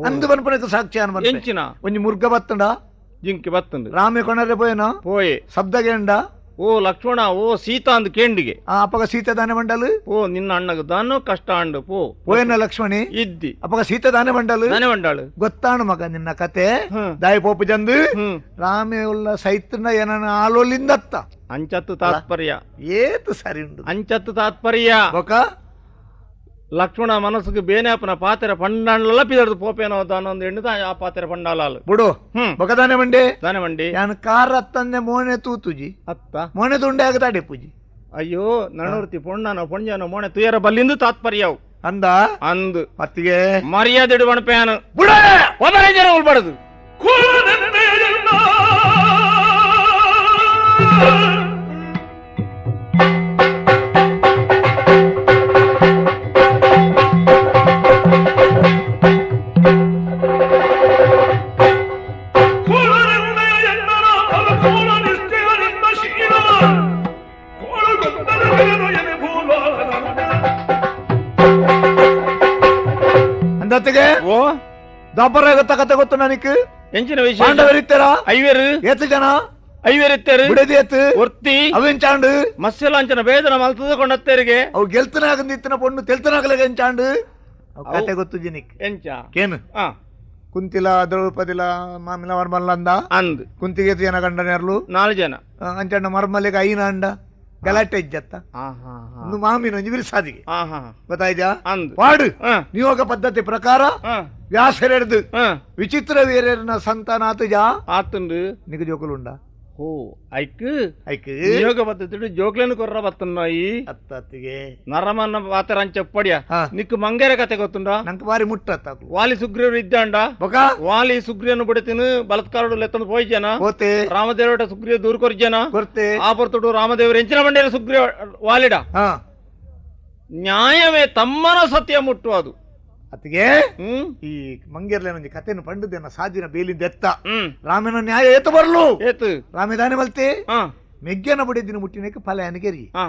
ಅಂದು ಬನ್ಪನಕ್ಕೆ ಸಾಕ್ಷಿ ಆನ ಬಂತ ಎಂಚಿನ ಒಂಜಿ ಮುರ್ಗ ಬತ್ತಂಡ ಜಿಂಕಿ ಬತ್ತಂಡು ರಾಮೆ ಕೊಣರೆ ಪೋಯನ ಪೋಯೆ ಶಬ್ದಗೆಂಡ ಓ ಲಕ್ಷ್ಮಣ ಓ ಸೀತಾ ಅಂದ್ ಕೇಂಡಿಗೆ ಆ ಅಪಗ ಸೀತೆ ದಾನೆ ಮಂಡಲು ಓ ನಿನ್ನ ಅಣ್ಣಗ ದಾನೋ ಕಷ್ಟ ಅಂಡು ಪೋ ಪೋಯನ ಲಕ್ಷ್ಮಣಿ ಇದ್ದಿ ಅಪಗ ಸೀತೆ ದಾನೆ ಮಂಡಲು ನಾನೇ ಮಂಡಾಳು ಗೊತ್ತಾಣು ಮಗ ನಿನ್ನ ಕತೆ ಹ್ಮ್ ದಾಯಿ ಪೋಪು ಜಂದು ಹ್ಮ್ ರಾಮೆ ಉಳ್ಳ ಸೈತನ ಏನನ ಆಲೋಲಿಂದತ್ತ ಅಂಚತ್ತು ತಾತ್ಪರ್ಯ ಏತು ಸರಿ ಉಂಡು ಅಂಚತ್ತು ತಾತ್ಪರ್ಯ ಬೊಕ ಲಕ್ಷ್ಮಣ ಮನಸ್ಸಿಗೆ ಬೇನೆಪನ ಪಾತ್ರೆ ಪಂಡಾಳ ಪಿದರ್ದು ಪೋಪೇನೋ ದಾನೊಂದು ಎಣ್ಣದ ಆ ಪಾತ್ರೆ ಪಂಡಾಲಾಲು ಬಿಡು ಹ್ಮ್ ಬೊಕ ದಾನೆ ಮಂಡೆ ದಾನೆ ಮಂಡಿ ಯಾನ್ ಕಾರ್ ಅತ್ತಂದೆ ಮೋನೆ ತೂತುಜಿ ಅತ್ತ ಮೋನೆ ತುಂಡೆ ಆಗತಾಡೆ ಪೂಜಿ ಅಯ್ಯೋ ನಣೂರ್ತಿ ಪೊಣ್ಣನ ಪೊಂಜನ ಮೋಣೆ ತುಯರ ಬಲ್ಲಿಂದು ತಾತ್ಪರ್ಯವು ಅಂದ ಅಂದು ಅತ್ತಿಗೆ ಮರ್ಯಾದೆ ಬಣಪೇನು ಬುಡ ಒಬ್ಬರೇ ಜನ ಉಳ್ಬಾರದು ಅಂದತ್ತಿಗೆ ಓ ದಬ್ಬರ ಗೊತ್ತ ಕತೆ ಗೊತ್ತು ನನಗೆ ಎಂಚಿನ ವಿಷಯ ಪಾಂಡವರಿತ್ತಾರ ಐವೇರು ಏತು ಜನ ಐವೇರಿತ್ತೇರು ಬಿಡದಿ ಏತು ಒರ್ತಿ ಅವೆಂಚಾಂಡು ಮತ್ಸ್ಯಲಾಂಚನ ಬೇದನ ಮಲ್ತದ ಕೊಂಡತ್ತೇರಿಗೆ ಅವು ಗೆಲ್ತನಾಗಂದಿತ್ತಿನ ಪೊಣ್ಣು ತೆಲ್ತನಾಗಲಿಗೆ ಎಂಚಾಂಡು ಅವು ಕತೆ ಗೊತ್ತು ಜಿನಿಕ್ ಎಂಚ ಕೇನು ಆ ಕುಂತಿಲ ದ್ರೌಪದಿಲ ಮಾಮಿಲ ಮರ್ಮಲ್ಲ ಅಂದ ಅಂದ್ ಕುಂತಿಗೆ ಜನ ಗಂಡನೆರ್ಲು 4 ಜನ ಅಂಚಂಡ ಮರ್ಮಲ್ಲಿಗೆ ಐನ ಅಂಡ ಗಲಾಟೆ ಇಜ್ಜತ್ತ ಆಹಾ ಒಂದು ಮಾಮಿನ ಒಂಜಿ ಬಿರ್ಸಾದಿಗೆ ಆಹಾ ಗೊತ್ತಾಯ್ತಾ ಅಂದ್ ಪಾಡು ಆ ನಿಯೋಗ ಪದ್ಧತಿ ಪ್ರಕಾರ ಆ ವ್ಯಾಸರೆಡ್ದು ಆ ವಿಚಿತ್ರ ವೀರ್ಯನ ಸಂತಾನಾತು ಜಾ ಆತುಂಡು ನಿಗ ಜೋಕುಲುಂಡ ಓ ಐಕ್ ಐಕ್ ನಿಯೋಗ ಪದ್ಧತಿ ಜೋಕ್ಲೆನು ಕೊರ್ರ ಬತ್ತನ್ನಾಯಿ ಅತ್ತತ್ತಿಗೆ ನರಮನ್ನ ಪಾತ್ರ ಅಂಚಪ್ಪಡಿಯ ಹಾ ನಿಕ್ಕು ಮಂಗೇರ ಕತೆ ಗೊತ್ತುಂಡ ನಂಗೆ ಬಾರಿ ಮುಟ್ಟತ್ತಾಕು ವಾಲಿ ಸುಗ್ರೀವರು ಇದ್ದಾಂಡ ಬೊಕ ವಾಲಿ ಸುಗ್ರಿಯನ್ನು ಬಿಡತಿನು ಬಲತ್ಕಾರಡು ಲೆತ್ತಂದು ಪೋಯ್ಜನ ಹೋತೆ ರಾಮದೇವರ ಸುಗ್ರಿಯ ದೂರ ಕೊರ್ಜನ ಕೊರ್ತೆ ಆ ಪೊರ್ತುಡು ರಾಮದೇವರು ಎಂಚಿನ ಮಂಡ್ಯ ಸುಗ್ರಿಯ ವಾಲಿಡ ಹಾ ನ್ಯಾಯವೇ ತಮ್ಮನ ಸತ್ಯ ಮುಟ್ಟುವುದು ಅತ್ತಿಗೆ ಹ್ಮ್ ಈ ಮಂಗೇರ್ಲೇನ ಒಂಜಿ ಕತೆಯನ್ನು ಪಂಡದೇನ ಸಾಜಿನ ಬೇಲಿಂದ ಎತ್ತ ಹ್ಮ್ ರಾಮನ ನ್ಯಾಯ ಏತು ಬರ್ಲು ಏತು ರಾಮೇದಾನೆ ಮಲ್ತೆ ಹಾ ಮೆಗ್ಗನ ಬಡಿದಿನ ಮುಟ್ಟಿನಕ್ಕೆ ಪಲಾಯನಗೆರಿ ಹಾ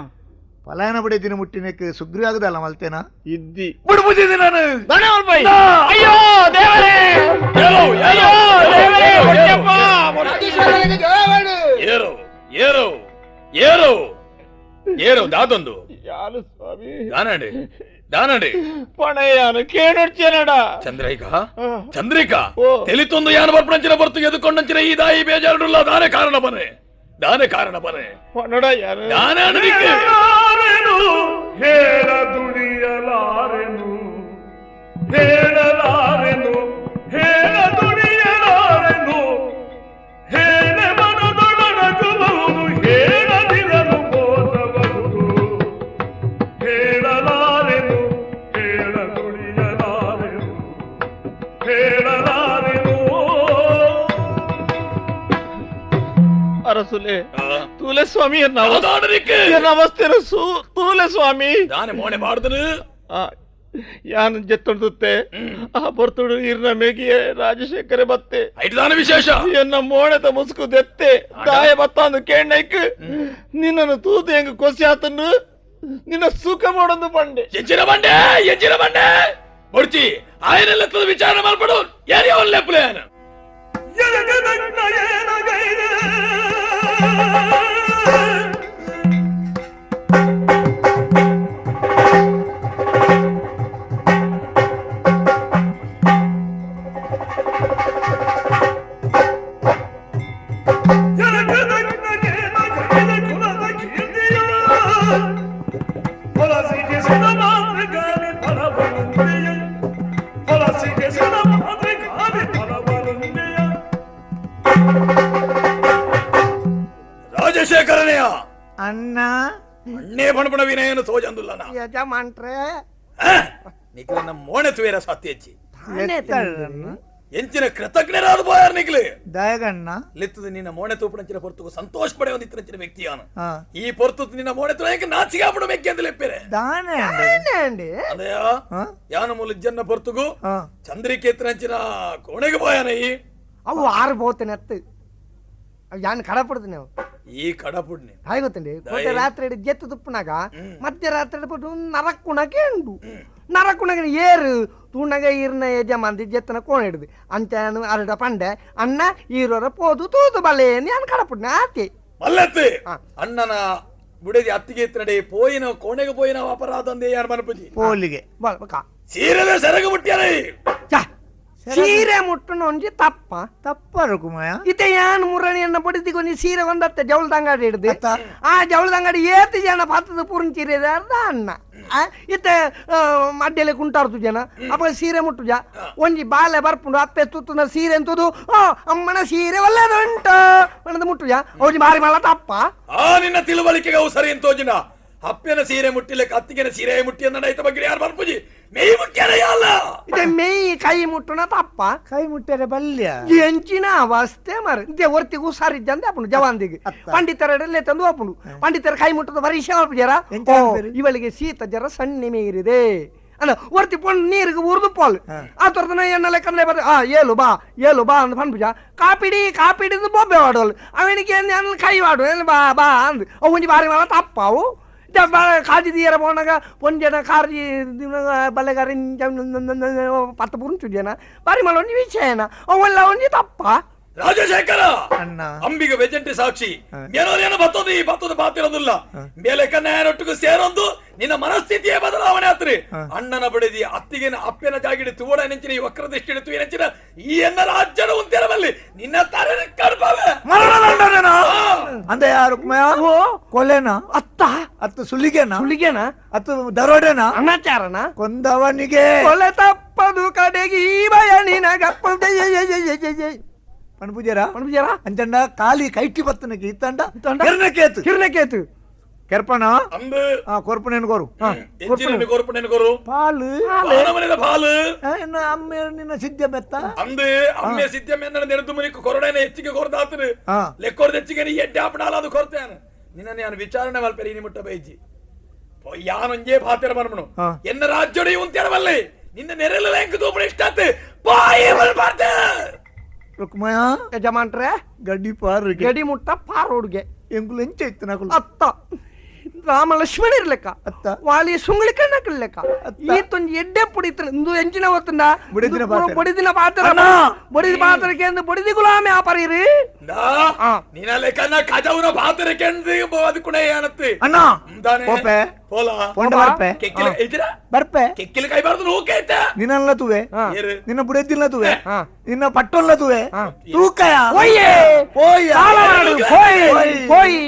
ಪಲಾಯನ ಬಡಿದಿನ ಮುಟ್ಟಿನಕ್ಕೆ ಸುಗ್ರಿ ಆಗದಲ್ಲ ಮಲ್ತೇನ ಇದ್ದಿ ಬಿಡ್ಬುದಿದ್ದೆ ನಾನು ಧನ್ಯವಾದ ನಾ. ಅಯ್ಯೋ ದೇವರೇ ಅಯ್ಯೋ ದೇವರೇ ಹೊಟ್ಟೆಪ್ಪ. ಏರು ಏರು ಏರು ಏರು ದಾದೊಂದು ಯಾರು ಸ್ವಾಮಿ ದಾನಡಿ ದಾನಡಿ ಪಣಯ್ಯನು ಕೇಳೊಡ್ಚೇನಡ ಚಂದ್ರಿಕಾ ಚಂದ್ರಿಕಾ ಓ. ತೆಲಿತೊಂದು ಯಾನ ಬರ್ಪಣಂಚಿನ ಬರ್ತು ಎದುಕೊಂಡಂಚಿನ ಈ ದಾಯಿ ಬೇಜಾರುಲ್ಲ ದಾನೆ ಕಾರಣ ಬನೆ ದಾನೆ ಕಾರಣ ಬನೆ ಪಣಡ ಯಾರು ದಾನೆ ಅಣದಿಕ್ಕೆ ಹೇಳ ದುಡಿಯಲಾರೆನು ಹೇಳಲಾರೆನು ಹೇಳ ದುಡಿಯಲಾರೆನು ಹೇಳ ಮನದೊಡನಗಬಹುದು ಹೇಳದಿರಲು ಬೋಧಬಹುದು ಹೇಳಲಾರೆನು ಹೇಳ ದುಡಿಯಲಾರೆನು ಹೇಳಲಾರೆನು ಅರಸುಲೆ ತೂಲೆ ಸ್ವಾಮಿ ದಾನದಿಕ್ಕೆ ನಮಸ್ತೆ ತೂಲೆ ಸ್ವಾಮಿ ದಾನೆ ಮೋಣೆ ಮಾಡಿದ್ರು ಯಾನು ಜತ್ತೊಂಡುತ್ತೆ ಆ ಬರ್ತುಡು ಇರ್ನ ಮೇಗಿಯೇ ರಾಜಶೇಖರ ಬತ್ತೆ ಐಟ್ ದಾನ ವಿಶೇಷ ಎನ್ನ ಮೋಣದ ಮುಸುಕು ದೆತ್ತೆ ದಾಯ ಬತ್ತಾಂದು ಕೇಣ್ಣೈಕ್ ನಿನ್ನನ್ನು ತೂತು ಹೆಂಗ ಕೊಸಿ ಆತನ್ನು ನಿನ್ನ ಸುಖ ಮಾಡೋದು ಪಂಡೆ ಎಂಚಿನ ಬಂಡೆ ಹೊಡ್ತಿ ಆಯನೆಲ್ಲ ವಿಚಾರ ಮಾಡ್ಬಿಡು ಯಾರೇ ಒಳ್ಳೆ ಪ್ಲೇನ್ ಎಲಗದನ್ನ ಏನಗೈದೆ ರಾಜಶೇಖರನೆಯ ಅಣ್ಣ ಅಣ್ಣೇ ಬಣಬಣ ವಿನಯನು ತೋಜಂದುಲ್ಲನ ಯಜಮಾನ್ರೆ నీకు నిన్న మోణె తువేర సత్యచ్చి ಎತ್ತರಣ್ಣ. ಎಂಚಿನ ಕೃತಜ್ಞರಾದ ಬಾಯರ್ ನಿಕ್ಲೆ ದಯಗಣ್ಣ ಲೆತ್ತದ ನಿನ್ನ ಮೋಣೆ ತೂಪಣಂಚಿನ ಪೊರ್ತುಕು ಸಂತೋಷ ಪಡೆ ಒಂದಿತ್ತಿನ ವ್ಯಕ್ತಿಯಾನು ಹಾ ಈ ಪೊರ್ತು ನಿನ್ನ ಮೋಣೆ ತುಳಕ್ಕೆ ನಾಚಿಕಾಪಡು ಮೆಕ್ಕಿ ಅಂತ ಲೆಪ್ಪೆರೆ ದಾನೆ ಅಂಡೆ అండి ಅದೆಯ ಹಾ ಯಾನ ಮುಲಿಜ್ಜನ್ನ ಪೊರ್ತುಕು ಹಾ చంద్రికేత్రంచిన కోణెకి పోయానయ్యి అవు ఆరిపోతాను ఎత్తు అవి యాన్ని కడపడుతున్నావు ఈ కడపుడిని ಹಾಗೆ ಗೊತ್ತಂడి ಕೋಟೆ ರಾತ್ರಿ ಜೆತ್ತು ತುಪ್ಪನಾಗ ಮಧ್ಯರಾತ್ರಿ ಬಿಟ್ಟು ನರಕ್ಕುಣಕ್ಕೆ ಉಂಡು ನರಕ್ಕುಣಗೆ ಏರು ತೂಣಗ ಈರ್ನ ಯಜಮಾನ್ದಿ ಜೆತ್ತನ ಕೋಣ ಹಿಡಿದು ಅಂಚಾನು ಅರಡ ಪಂಡೆ ಅಣ್ಣ ಈರೋರ ಪೋದು ತೂದು ಬಲೆ ನಾನು ಕಡಪುಡ್ನ ಆಕೆ మల్లెత్తి ఆ. అన్నన బుడేది అత్తికి ఎత్తినడే పోయిన కోణెకి పోయిన అపరాధం దేయారు మనపుజి ಪೋಲಿಗೆ ಬಾ సీరలే సెరగ ముట్టారై ಸೀರೆ ಮುಟ್ಟಣ ಒಂಜಿ ತಪ್ಪ ತಪ್ಪ ರುಕುಮಯ ಇತ್ತೆ ಯಾನು ಮುರಣಿಯನ್ನ ಬಡಿದಿಗೊಂದು ಸೀರೆ ಒಂದತ್ತೆ ಜವಳದಂಗಡಿ ಹಿಡ್ದು ಅತ್ತ. ಆ ಜವಳದಂಗಡಿ ಏತು ಜನ ಪತ್ತದ ಪುರಂಚಿರಿದ ಅಣ್ಣ ಇತ್ತೆ ಮಡ್ಡೆಲೆ ಕುಂಟಾರ್ತು ಜನ ಅಪ್ಪ ಸೀರೆ ಮುಟ್ಟುಜ ಒಂಜಿ ಬಾಲೆ ಬರ್ಪುಂಡು ಅಪ್ಪೆ ತುತ್ತುನ ಸೀರೆ ಅಂತದು ಅಮ್ಮನ ಸೀರೆ ಒಳ್ಳೆದುಂಟು ಅನ್ನದು ಮುಟ್ಟುಜ ಒಂಜಿ ಬಾರಿ ಮಲ್ಲ ತಪ್ಪ ಆ ನಿನ್ನ ತಿಳುವಳಿಕೆಗೆ ಅವು ಸರಿ ಅಂತೋಜಿನ ಅಪ್ಪನ ಸೀರೆ ಮುಟ್ಟಿಲೆ ಕತ್ತಿಗೆನ ಸೀರೆ ಮುಟ್ಟಿ ಅನ್ನ ರೈತ ಬಗ್ಗೆ ಯಾರು ಬರ್ಪುಜಿ ಮೇಯಿ ಮುಟ್ಟ್ಯಾರ ಅಲ್ಲ ಇತ್ತೆ ಮೇಯಿ ಕೈ ಮುಟ್ಟುನ ತಪ್ಪ ಕೈ ಮುಟ್ಟರೆ ಬಲ್ಯ ಎಂಚಿನ ಅವಸ್ಥೆ ಮರ ಇದೇ ಹೊರ್ತಿಗೂ ಸಾರಿದ್ದಂತೆ ಅಪ್ಪನು ಜವಾನ್ದಿಗೆ ಪಂಡಿತರಲ್ಲೇ ತಂದು ಅಪ್ಪನು ಪಂಡಿತರ ಕೈ ಮುಟ್ಟದ ಪರೀಕ್ಷೆ ಜರ ಎಂತ ಅನ್ಬೇರಿ? ಇವಳಿಗೆ ಶೀತ ಜರ ಸಣ್ಣ ಮೇರಿದೆ ಅಲ್ಲ ಹೊರ್ತಿ ಪೊಂಡ್ ನೀರಿಗೆ ಉರ್ದು ಪೋಲ್ ಆ ತೋರ್ತನ ಎನ್ನಲೆ ಕನ್ನಲೆ ಬರ ಏಲು ಬಾ ಅಂದ್ ಪಂಡ್ಬುಜ ಕಾಪಿಡಿದು ಬೊಬ್ಬೆ ವಾಡೋಲ್ ಅವನಿಗೆ ನನ್ನ ಕೈ ವಾಡು ಬಾ ಅಂದ್ ಒಂಜಿ ಬಾರಿ ಮಾಡ ತಪ್ಪ ಅವು ಕಾಜಿ ದಿಯರ ಪೋನಾಗ ಪೊಂಜನ ಕಾರ್ಜಿ ಬಲ್ಲೆಗಾರಿ ಪತ್ತ ಪುರುಂಚು ಜನ ಬಾರಿ ಮಲ್ಲ ಒಂಜಿ ವಿಷಯನ ಅವೆಲ್ಲ ಒಂಜಿ ತಪ್ಪ ರಾಜಶೇಖರ ಅಣ್ಣ ಅಂಬಿಗ ವೆಜೆಂಟಿ ಸಾಕ್ಷಿ ಮೇಲೋನೇನು ಬತ್ತದು ಈ ಬತ್ತದ ಬಾತಿರೋದಿಲ್ಲ ಮೇಲೆ ಕನ್ನೊಟ್ಟಿಗೂ ಸೇರೊಂದು ನಿನ್ನ ಮನಸ್ಥಿತಿಯೇ ಬದಲಾವಣೆ ಆತ್ರಿ ಅಣ್ಣನ ಬಡಿದಿ ಅತ್ತಿಗೆನ ಅಪ್ಪನ ಜಾಗಿಡಿ ತುವಡ ನೆಂಚಿನ ಈ ವಕ್ರ ದೃಷ್ಟಿ ತುವಿ ನೆಂಚಿನ ಈ ಎನ್ನ ರಾಜ್ಯನ ಉಂತೆರಬಲ್ಲಿ ನಿನ್ನ ತಾರೆ ಕಡ್ಪಾವೆ ಮರಣದಂಡನೆನ ಅಂದೆ ರುಕ್ಮಯ ಕೊಲೆನ ಅತ್ತ ಅತ್ತು ಸುಲಿಗೆನ ಸುಳಿಗೆನ ಅತ್ತು ದರೋಡೆನ ಅನಾಚಾರನ ಕೊಂದವನಿಗೆ ಕೊಲೆ ತಪ್ಪದು ಕಡೆಗೆ ಈ ಭಯ ನಿನಗಪ್ಪ ಪಣಪೂಜರ ಪಣಪೂಜರ ಅಂಚಂಡ ಕಾಲಿ ಕೈಟಿ ಬತ್ತನಕ್ಕೆ ಇತ್ತಂಡ ಕಿರಣಕೇತು ಕಿರಣಕೇತು ಕೆರ್ಪಣ ಅಂದು ಕೊರ್ಪನೇನು ಕೋರು ಎಂಚಿನ ಕೊರುಪನೆನಗೊರು ಪಾಲು ಪಾನಮನೆದ ಪಾಲು ಇನ್ನು ಅಮ್ಮ ನಿನ್ನ ಸಿದ್ಧ ಬೆತ್ತ ಅಂದು ಅಮ್ಮೆ ಸಿದ್ಧಮ್ಮ ಎನ್ನ ನೆರೆದು ಮನಿக்கு ಕೊರಡೇನ ಹೆಚ್ಚಿಗೆ ಕೊರದಾತರು ಹಾ ಲೆಕ್ಕೊರ್ದ ಹೆಚ್ಚಿಗೆ ನೀ ಎಡ್ಡೆ ಆಪಡಾಲ ಕೊರತೇನು ನಿನ್ನ ನಾನು ವಿಚಾರಣೆ ಮಲ್ಪೆರಿ ನೀ ಮುಟ್ಟ ಬೈಜಿ ಯಾನೊಂಜೇ ಭಾತಿರ ಮರ್ಮನು ಹಾ. ಎನ್ನ ರಾಜ್ಯಡಿ ಉಂತೆರವಲ್ಲಿ ನಿನ್ನ ನೆರೆಲ್ಲ ಹೆಂಗ ತೂಪಣ ಇಷ್ಟಾತ್ ಬಾಯಿ ಬರ್ಬಾರ್ದ ರುಕ್ಮಯ ಯಜಮಾನ್ರೆ ಗಡ್ಡಿ ಪಾರು ಗಡಿ ಮುಟ್ಟ ಪಾರೋಡ್ಗೆ ಎಂಗುಲು ಎಂಚ ಇತ್ತು ನಕುಲು ಅತ್ತ ರಾಮ ಲಕ್ಷ್ಮಣ ಇರ್ಲೆಕ್ಕ ಅತ್ತ ವಾಲಿ ಸುಂಗಳಿ ಕಣ್ಣಕ್ಕಿರ್ಲೆಕ್ಕ ಈತೊಂದು ಎಡ್ಡೆ ಪುಡಿತ ಇಂದು ಎಂಚಿನ ಹೊತ್ತಂದ ಬುಡಿದಿನ ಪಾತ್ರ. ಬಡಿದಿನ ಪಾತ್ರ ಅಣ್ಣ. ಬಡಿದ ಪಾತ್ರಕ್ಕೆ ಎಂದು ಬಡಿದಿ ಗುಲಾಮಿ ವ್ಯಾಪಾರಿ ರೀ ನಿನ್ನ ಲೆಕ್ಕನ ಕಜೌನ ಭಾತರಕ್ಕೆ ಅದಕ್ಕೂಡ ಏನತ್ತಿ ಅಣ್ಣ ದಾನೆ ಓಪೆ ಪೋಲ ಪೊಂಡ ಬರ್ಪೆ ಕೆಕ್ಕಿಲ ಇದ್ದೀರಾ ಬರ್ಪೆ ಕೆಕ್ಕಿಲ ಕೈ ಬಾರ್ದು ಹೋಕೆ ಐತೆ ನಿನ್ನಲ್ಲ ತುವೆ ಏರು ನಿನ್ನ ಬುಡೆದ್ದಿಲ್ಲ ತುವೆ ಹಾ. ನಿನ್ನ ಪಟ್ಟೊಲ್ಲ ತುವೆ ತೂಕಯ ಹೋಯ್ಯೆ ಹೋಯ್ಯ. ಸಾಲ ಮಾಡು, ಹೋಯ್ ಹೋಯ್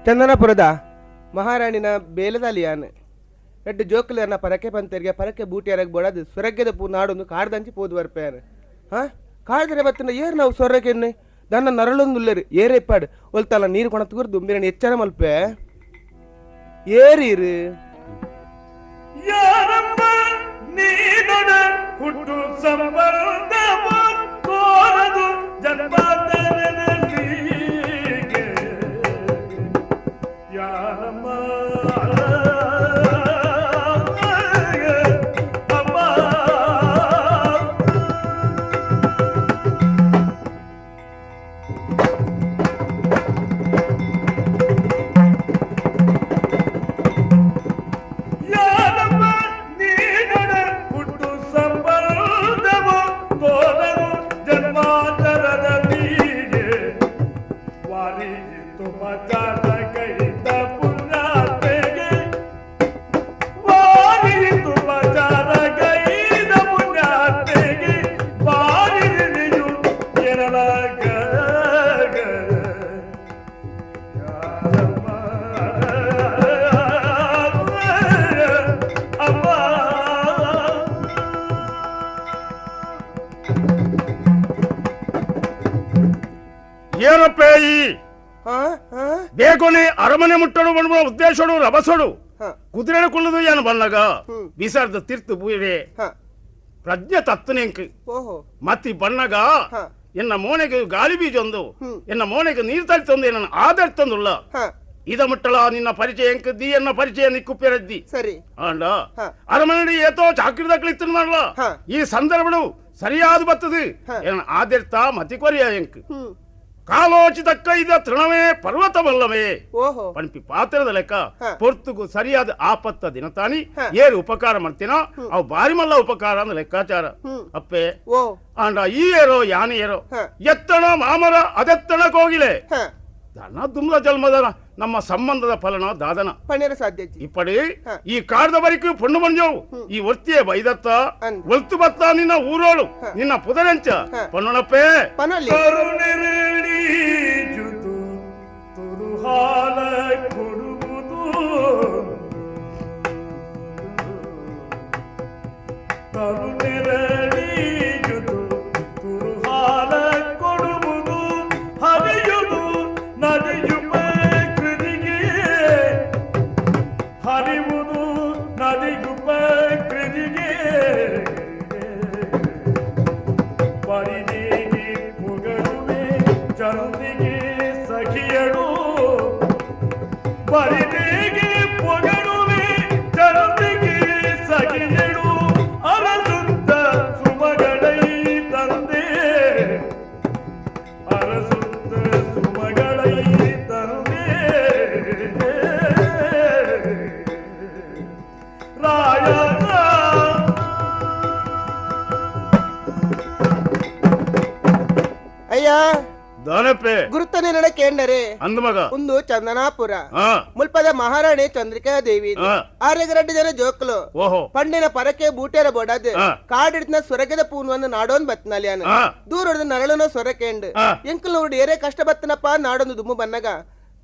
ಚಂದನಪುರದ ಮಹಾರಾಣಿನ ಬೇಲದಾಲಿಯಾನ ಎಡ್ಡು ಜೋಕುಲಿಯನ್ನ ಪರಕೆ ಪಂತರಿಗೆ ಪರಕೆ ಬೂಟಿಯರಗೆ ಬೊಡದು ಸ್ವರ್ಗದ ಪೂ ನಾಡೊಂದು ಕಾಡ್ದಂಚಿ ಪೋದು ಬರ್ಪೇನ ಹಾ ಕಾಡ್ದರೆ ಬತ್ತಿನ ಏರ್ ನಾವು ಸ್ವರ್ಗಕ್ಕೆ ದನ್ನ ನರಳೊಂದು ಉಳ್ಳರು ಏರೆಪ್ಪಾಡು ಒಲ್ತಲ್ಲ ನೀರು ಕೊಣತ್ಗುರ್ ದುಂಬಿರಣ ಎಚ್ಚರ ಮಲ್ಪೆ ಏರಿರು ಯಾರಮ್ಮ ನೀನೊಡ ಹುಟ್ಟು ಸಂಬಂಧ ಕೋರದು ಜನ್ಮಾಂತರದಲ್ಲಿ ಯಾರಮ್ಮ ಅಮ್ಮ ಯಾರಮ್ಮ ನೀ ಅರಮನೆ ಮುಟ್ಟಡು ಬಣ್ಣ ಉದ್ದೇಶಡು ರಭಸಡು ಹ ಕುದುರೆ ಕುಳ್ಳದು ಏನು ಬಣ್ಣಗ ಹ್ಮ್. ಬಿಸಾರ್ದು ತಿರ್ತು ಬೂರೆ ಹ ಪ್ರಜ್ಞೆ ತತ್ತನೆಂಕ್ ಓಹೋ ಮತ್ತಿ ಬಣ್ಣಗ ಹ ಎನ್ನ ಮೋನೆಗೆ ಗಾಳಿ ಬೀಜೊಂದು ಹ್ಮ್. ಎನ್ನ ಮೋನೆಗೆ ನೀರು ತಳಿತೊಂದು ಎನ್ನ ಆಧಾರ ತಂದುಳ್ಳ ಹ ಇದ ಮುಟ್ಟಳ ನಿನ್ನ ಪರಿಚಯ ಎಂಕದ್ದಿ ಎನ್ನ ಪರಿಚಯ ನಿಕ್ಕುಪ್ಪೆರದ್ದಿ ಸರಿ ಆಂಡ ಹ. ಅರಮನೆ ಏತೋ ಚಾಕ್ರಿದಕ್ಲಿತ್ತು ಮಾಡಲ ಹ. ಈ ಸಂದರ್ಭಡು ಸರಿಯಾದ ಬತ್ತದು ಹ. ಎನ್ನ ಆದಿರ್ತ ಮತಿ ಕೊರಿಯ ಎಂಕ್ ಹ್ಮ್ ಕಾಲೋಚಿತಕ್ಕ ಇದ ತೃಣವೇ ಪರ್ವತವಲ್ಲವೇ ಓಹೋ ಪಂಪಿ ಪಾತ್ರದ ಲೆಕ್ಕ ಹ. ಪೊರ್ತುಗು ಸರಿಯಾದ ಆಪತ್ತ ದಿನತಾನಿ ಹ. ಏರು ಉಪಕಾರ ಮಾಡ್ತೀನೋ ಅವು ಬಾರಿ ಮಲ್ಲ ಉಪಕಾರ ಅಂದ ಲೆಕ್ಕಾಚಾರ ಹ್ಮ್ ಅಪ್ಪೆ ಓ ಆಂಡ ಈ ಏರೋ ಯಾನಿ ಏರೋ ಹ. ಎತ್ತಣ ಮಾಮರ ಅದೆತ್ತಣ ಕೋಗಿಲೆ ಹ ಧನ ದುಮ್ಲ ಜನ್ಮದ ನಮ್ಮ ಸಂಬಂಧದ ಫಲನ ದಾದನ ಪನ್ನೀರ ಸಾಧ್ಯಜಿ ಇಪ್ಪಡಿ ಹ. ಈ ಕಾಡ್ದ ಬರಿಕು ಪೊಣ್ಣು ಬಂಜವು ಈ ಒರ್ತಿಯ ಬೈದತ್ತ ಅಂದ್. ಒಲ್ತು ಬತ್ತ ನಿನ್ನ ಊರೋಳು ಹ. ನಿನ್ನ ಪುದರೆಂಚ ಹ. ಪೊಣ್ಣನಪ್ಪೇ ಪನೊಲ್ಲಿ ಕರುಣೆರಳಿ ಜುತು ತುರುಹಾಲ ಕೊಡುವುದು ಕರುಣೆರಳಿ ಜುತು ತುರುಹಾಲ ಕೊಡುವುದು ಹರಿಯುವುದು ನದಿಯು ಕೃತಿಗೆ ಹರಿಯುವುದು ನದಿಯು ಕೃತಿಗೆ ಪರಿದೇಗೆ ಪೊಗರುವೆ ಚಂದಿಗೆ ಸಖಿಯಳು ಪರಿದೇಗೆ ಪೊಗರುವೆ ಚಂದಿಗೆ ಸಖಿಯಳು ಅರಸುತ್ತ ಸುಮಗಳೈ ತಂದೆ ಅರಸುತ್ತ ಸುಮಗಳೈ ತಂದೆ ರಾಯ ಅಯ್ಯ ದಾನಪ್ಪೆ ಗುರುತನೆ ನಡಕೇಂಡರೆ ಅಂದ ಮಗ ಒಂದು ಚಂದನಾಪುರ ಹಾ ಮುಲ್ಪದ ಮಹಾರಾಣಿ ಚಂದ್ರಿಕಾ ದೇವಿ ಹಾ. 6 ಜನ ಜೋಕ್ಲು ಓಹೋ ಪಂಡಿನ ಪರಕೆ ಬೂಟೇರ ಬೋಡದ್ ಹಾ. ಕಾಡಿಡ್ನ ಸೊರಗದ ಪೂನ್ವನ್ನ ನಾಡೋನ್ ಬತ್ನಾಲಿಯಾನ ಹಾ. ದೂರ ಹೊಡೆದ ನರಳನ ಸೊರಕೆಂಡ್ ಹಾ. ಎಂಕಲ್ ನೋಡಿ ಏರೇ ಕಷ್ಟ ಬತ್ತನಪ್ಪ ನಾಡೊಂದು ದುಮ್ಮು ಬನ್ನಗ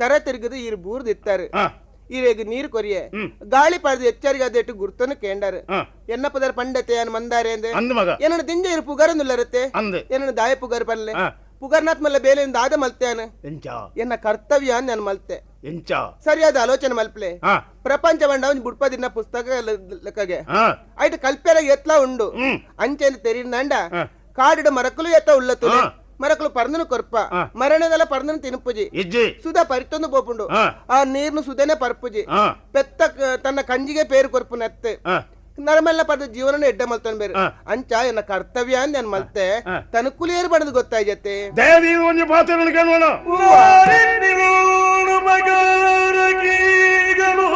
ತರ ತಿರುಗದು ಇರ್ ಬೂರ್ದಿತ್ತಾರೆ ಹಾ ಇವೇಗ ನೀರು ಕೊರಿಯೆ ಹ್ಮ್. ಗಾಳಿ ಪಡೆದು ಎಚ್ಚರಿಕೆ ಅದೇಟು ಗುರ್ತನು ಕೇಂಡಾರು ಹಾ ಎನ್ನಪ್ಪದರ ಪಂಡತೆ ಅನ್ ಮಂದಾರೆ ಅಂದೆ ಅಂದ ಮಗ ಏನನ್ನ ದಿಂಜ ಇರು ಪುಗಾರನ್ನುಲ್ಲರತ್ತೆ ಅಂದೆ ಏನನ್ನ ದಾಯ ಪುಗಾರ ಪಲ್ಲೆ ಹಾ ಪುಗಾರ್ನಾಥ್ ಮಲ್ಲ ಬೇಲೆಯಿಂದ ಆದ ಮಲ್ತ್ಯಾನ ಎಂಚ ಎನ್ನ ಕರ್ತವ್ಯ ನಾನು ಮಲ್ತೆ ಎಂಚ ಸರಿಯಾದ ಆಲೋಚನೆ ಮಲ್ಪಲೆ ಹಾ ಪ್ರಪಂಚ ಬಂಡ ಒಂದು ಬುಡ್ಪದಿನ ಪುಸ್ತಕ ಲೆಕ್ಕಗೆ ಹಾ ಐಟ್ ಕಲ್ಪೆರ ಎತ್ಲ ಉಂಡು ಹ್ಮ್ ಅಂಚೆನ ತೆರಿನಂಡ ಹಾ. ಕಾಡಿಡ ಮರಕಲು ಎತ್ತ ಉಳ್ಳತು ಹಾ. ಮರಕಲು ಪರ್ದನು ಕೊರ್ಪ ಹಾ. ಮರಣದಲ್ಲ ಪರ್ದನು ತಿನುಪುಜಿ ಇಜ್ಜಿ ಸುಧಾ ಪರಿತೊಂದು ಪೋಪುಂಡು ಹಾ. ಆ ನೀರ್ನು ಸುಧನೆ ಪರ್ಪುಜಿ ಹಾ ಪೆತ್ತ ತನ್ನ ಕಂಜಿಗೆ ಪೇರು ಕೊರ್ಪು ನೆತ್ತೆ ಹಾ ನರಮೆಲ್ಲ ಪದ ಜೀವನ ಎಡ್ಡ ಮಲ್ತಾನ ಬೇರೆ ಹಾ. ಅಂಚ ಎನ್ನ ಕರ್ತವ್ಯ ಅಂತ ನಾನು ಮಲ್ತೆ ಹಾ. ತನ್ನ ಕುಲಿಯರ್ ಬಡದು ಗೊತ್ತಾಯ್ಜತ್ತೆ ದಯದಿ ಒಂಜಿ ಪಾತ್ರ ಕೇಳೋಣ ವಾರಿನಿವೋಳು ಮಗಾರಗೀಗಲು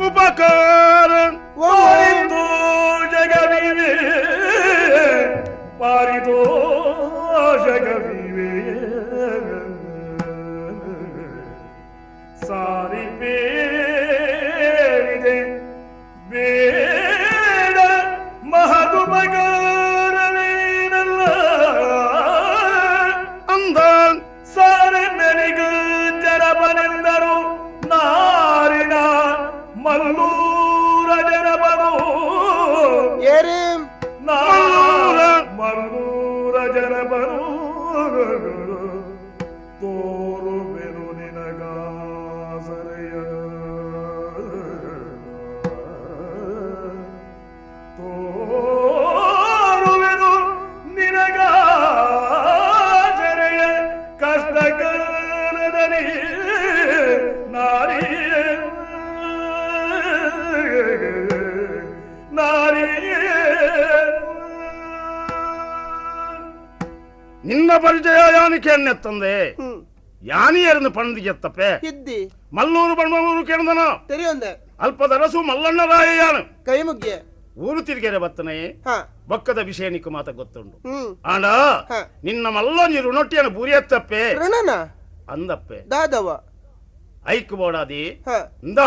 ಉಪಕಾರ ಪಾರಿತೋ ಜಗವಿವೆ ಪಾರಿತೋ ಜಗವಿವೆ ಸಾರಿ ಬೇಡಿದೆ ಬೇಡ ಮಹದು ಮಗಾರವೇನಲ್ಲ ಅಂದ ಸಾರೆನ್ನರಿಗೂ ಜರಬನೆಂದರು ನಾರಿನ ಮಲ್ಲೂರ ಜನಪರು ಏರೇ ಮಲ್ಲೂರ ಜನಪರು ತೋರುವೆನು ನಿನಗಾಸರೆಯ ತೋರುವೆನು ನಿನಗಾಸರೆಯ ಕಷ್ಟಕಾಲದಲ್ಲಿ ನಾರಿಯೇ ನಿನ್ನ ಪರಿಚಯ ಯಾನಿಕೆ ಅನ್ನೆತ್ತಂದೆ ಹ್ಮ್ ಯಾನಿಯರನ್ನು ಪಣದಿಗೆತ್ತಪ್ಪೆ ಹಿದ್ದಿ ಮಲ್ಲೂರು ಬಣ್ಮೂರು ಕೇಳ್ದನ ತೆರಿಯೊಂದ ಅಲ್ಪದರಸು ಮಲ್ಲಣ್ಣ ರಾಯಯಾನು ಕೈ ಮುಗ್ಗೆ ಊರು ತಿರುಗೆರೆ ಬತ್ತನೆ ಹಾ ಬಕ್ಕದ ವಿಷಯ ನಿಕ್ಕು ಮಾತ ಗೊತ್ತುಂಡು ಹ್ಮ್ ಆಂಡ ಹಾ. ನಿನ್ನ ಮಲ್ಲೊಂಜಿ ರುಣೊಟ್ಟಿಯನ್ನು ಬುರಿಯತ್ತಪ್ಪೆ ಋಣನ ಅಂದಪ್ಪೆ ದಾದವ ಐಕ್ ಬೋಡಾದಿ ಹ. ಇಂದ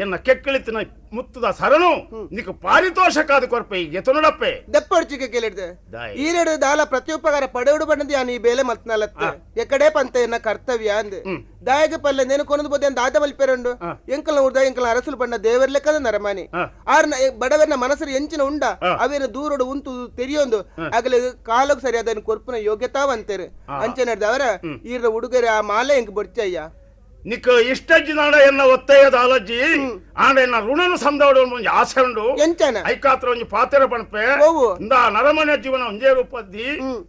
ಎನ್ನ ಕೆಕ್ಕಳಿತಿನ ಮುತ್ತದ ಸರನು ನಿಕ್ ಪಾರಿತೋಷಕಾದ ಕೊರ್ಪೆ ಎತ್ತನೊಡಪ್ಪೆ ದೆಪ್ಪಡ್ಚಿಕೆ ಕೇಳಿಡ್ದೆ ದಾಯ್. ಈರೆಡು ದಾಲ ಪ್ರತ್ಯುಪಕಾರ ಪಡೆಯುಡು ಬಣ್ಣದಿ ಯಾನು ಈ ಬೇಲೆ ಮಲ್ತ್ನಲತ್ತೆ ಎಕಡೆ ಪಂತ ಎನ್ನ ಕರ್ತವ್ಯ ಅಂದೆ ದಾಯಗೆ ಪಲ್ಲೆ ನೇನು ಕೊನದು ಬೋದೆ ಅಂತ ಆದ ಮಲ್ಪೆರಂಡು ಎಂಕಲ್ನ ಉರ್ದ ಎಂಕಲ್ನ ಅರಸುಲು ಬಣ್ಣ ದೇವರ ಲೆಕ್ಕದ ನರಮಾನಿ ಆರ್ನ ಬಡವರ್ನ ಮನಸ್ಸರು ಎಂಚಿನ ಉಂಡ ಅವೇನು ದೂರೋಡು ಉಂಟು ತೆರಿಯೊಂದು ಆಗಲೇ ಕಾಲಕ್ಕೆ ಸರಿ ಅದನ್ನು ಕೊರ್ಪುನ ಯೋಗ್ಯತಾವಂತೇರು ಅಂಚೆ ನಡೆದವರ ಈರ ಉಡುಗೊರೆ ಆ ಮಾಲೆ ಎಂಕ್ ಬೊಡ್ಚಯ್ಯ ನಿಕ್ ಇಷ್ಟಜ್ಜಿ ನಾಡ ಎನ್ನ ಒತ್ತೆಯದ ಆಲಜ್ಜಿ ಆಂಡ ಎನ್ನ ಋಣನು ಸಂದವಡು ಒಂಜಿ ಆಸೆ ಉಂಡು ಎಂಚನ ಐಕಾತ್ರ ಒಂಜಿ ಪಾತೆರ ಪಣಪೆ ಓವು ಇಂದ ನರಮನೆ ಜೀವನ ಒಂಜೇ ರೂಪದ್ದಿ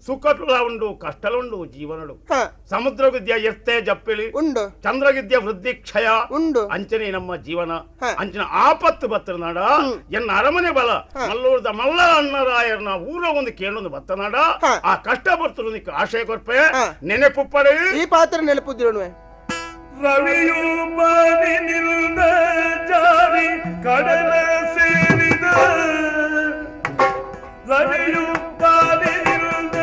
ಸುಖತುಲ ಉಂಡು ಕಷ್ಟಲುಂಡು ಜೀವನಡು ಹ ಸಮುದ್ರ ವಿದ್ಯೆ ಎರ್ತೆ ಜಪ್ಪಿಳಿ ಉಂಡು ಚಂದ್ರವಿದ್ಯೆ ವೃದ್ಧಿ ಕ್ಷಯ ಉಂಡು ಅಂಚನೆ ನಮ್ಮ ಜೀವನ ಹ. ಅಂಚನ ಆಪತ್ತು ಬತ್ತර ನಾಡ ಎನ್ನ ಅರಮನೆ ಬಲ ಮಲ್ಲೂರ್ದ ಮಲ್ಲ ಅಣ್ಣರಾಯರ್ನ ಊರ ಒಂದು ಕೇಳೊಂದು ಬತ್ತ ನಾಡ ಹ. ಆ ಕಷ್ಟ ಬರ್ತರು ನಿಕ್ ಆಶಯ ಕೊರ್ಪೆ ಹ. ನೆನೆಪು ಪಡೆ ಈ ಪಾತ್ರ ನೆನಪುದಿರುವೆ ರವಿಯು ಬಾನಿ ನಿಲ್ದ ಜಾರಿ ಕಡಲ ಸೇರಿದ ರವಿಯು ಬಾನಿ ನಿಲ್ದ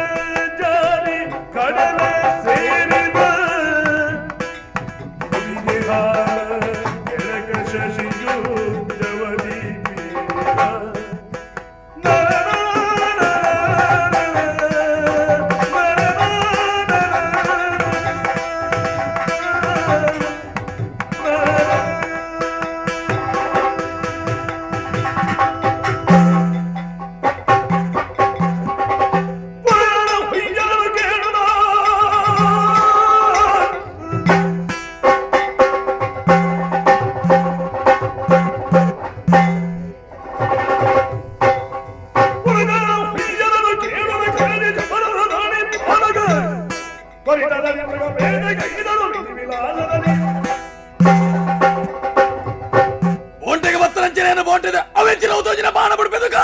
ಜಾರಿ ಕಡಲ ಸೇರಿದ ಕೆಳಕ ಶಶಿಯು ಜವದಿ ఒంటికి బత్తరంచిన బాగుంటుంది అవించిన అవుతోచిన బాణ పడిపోయేదుక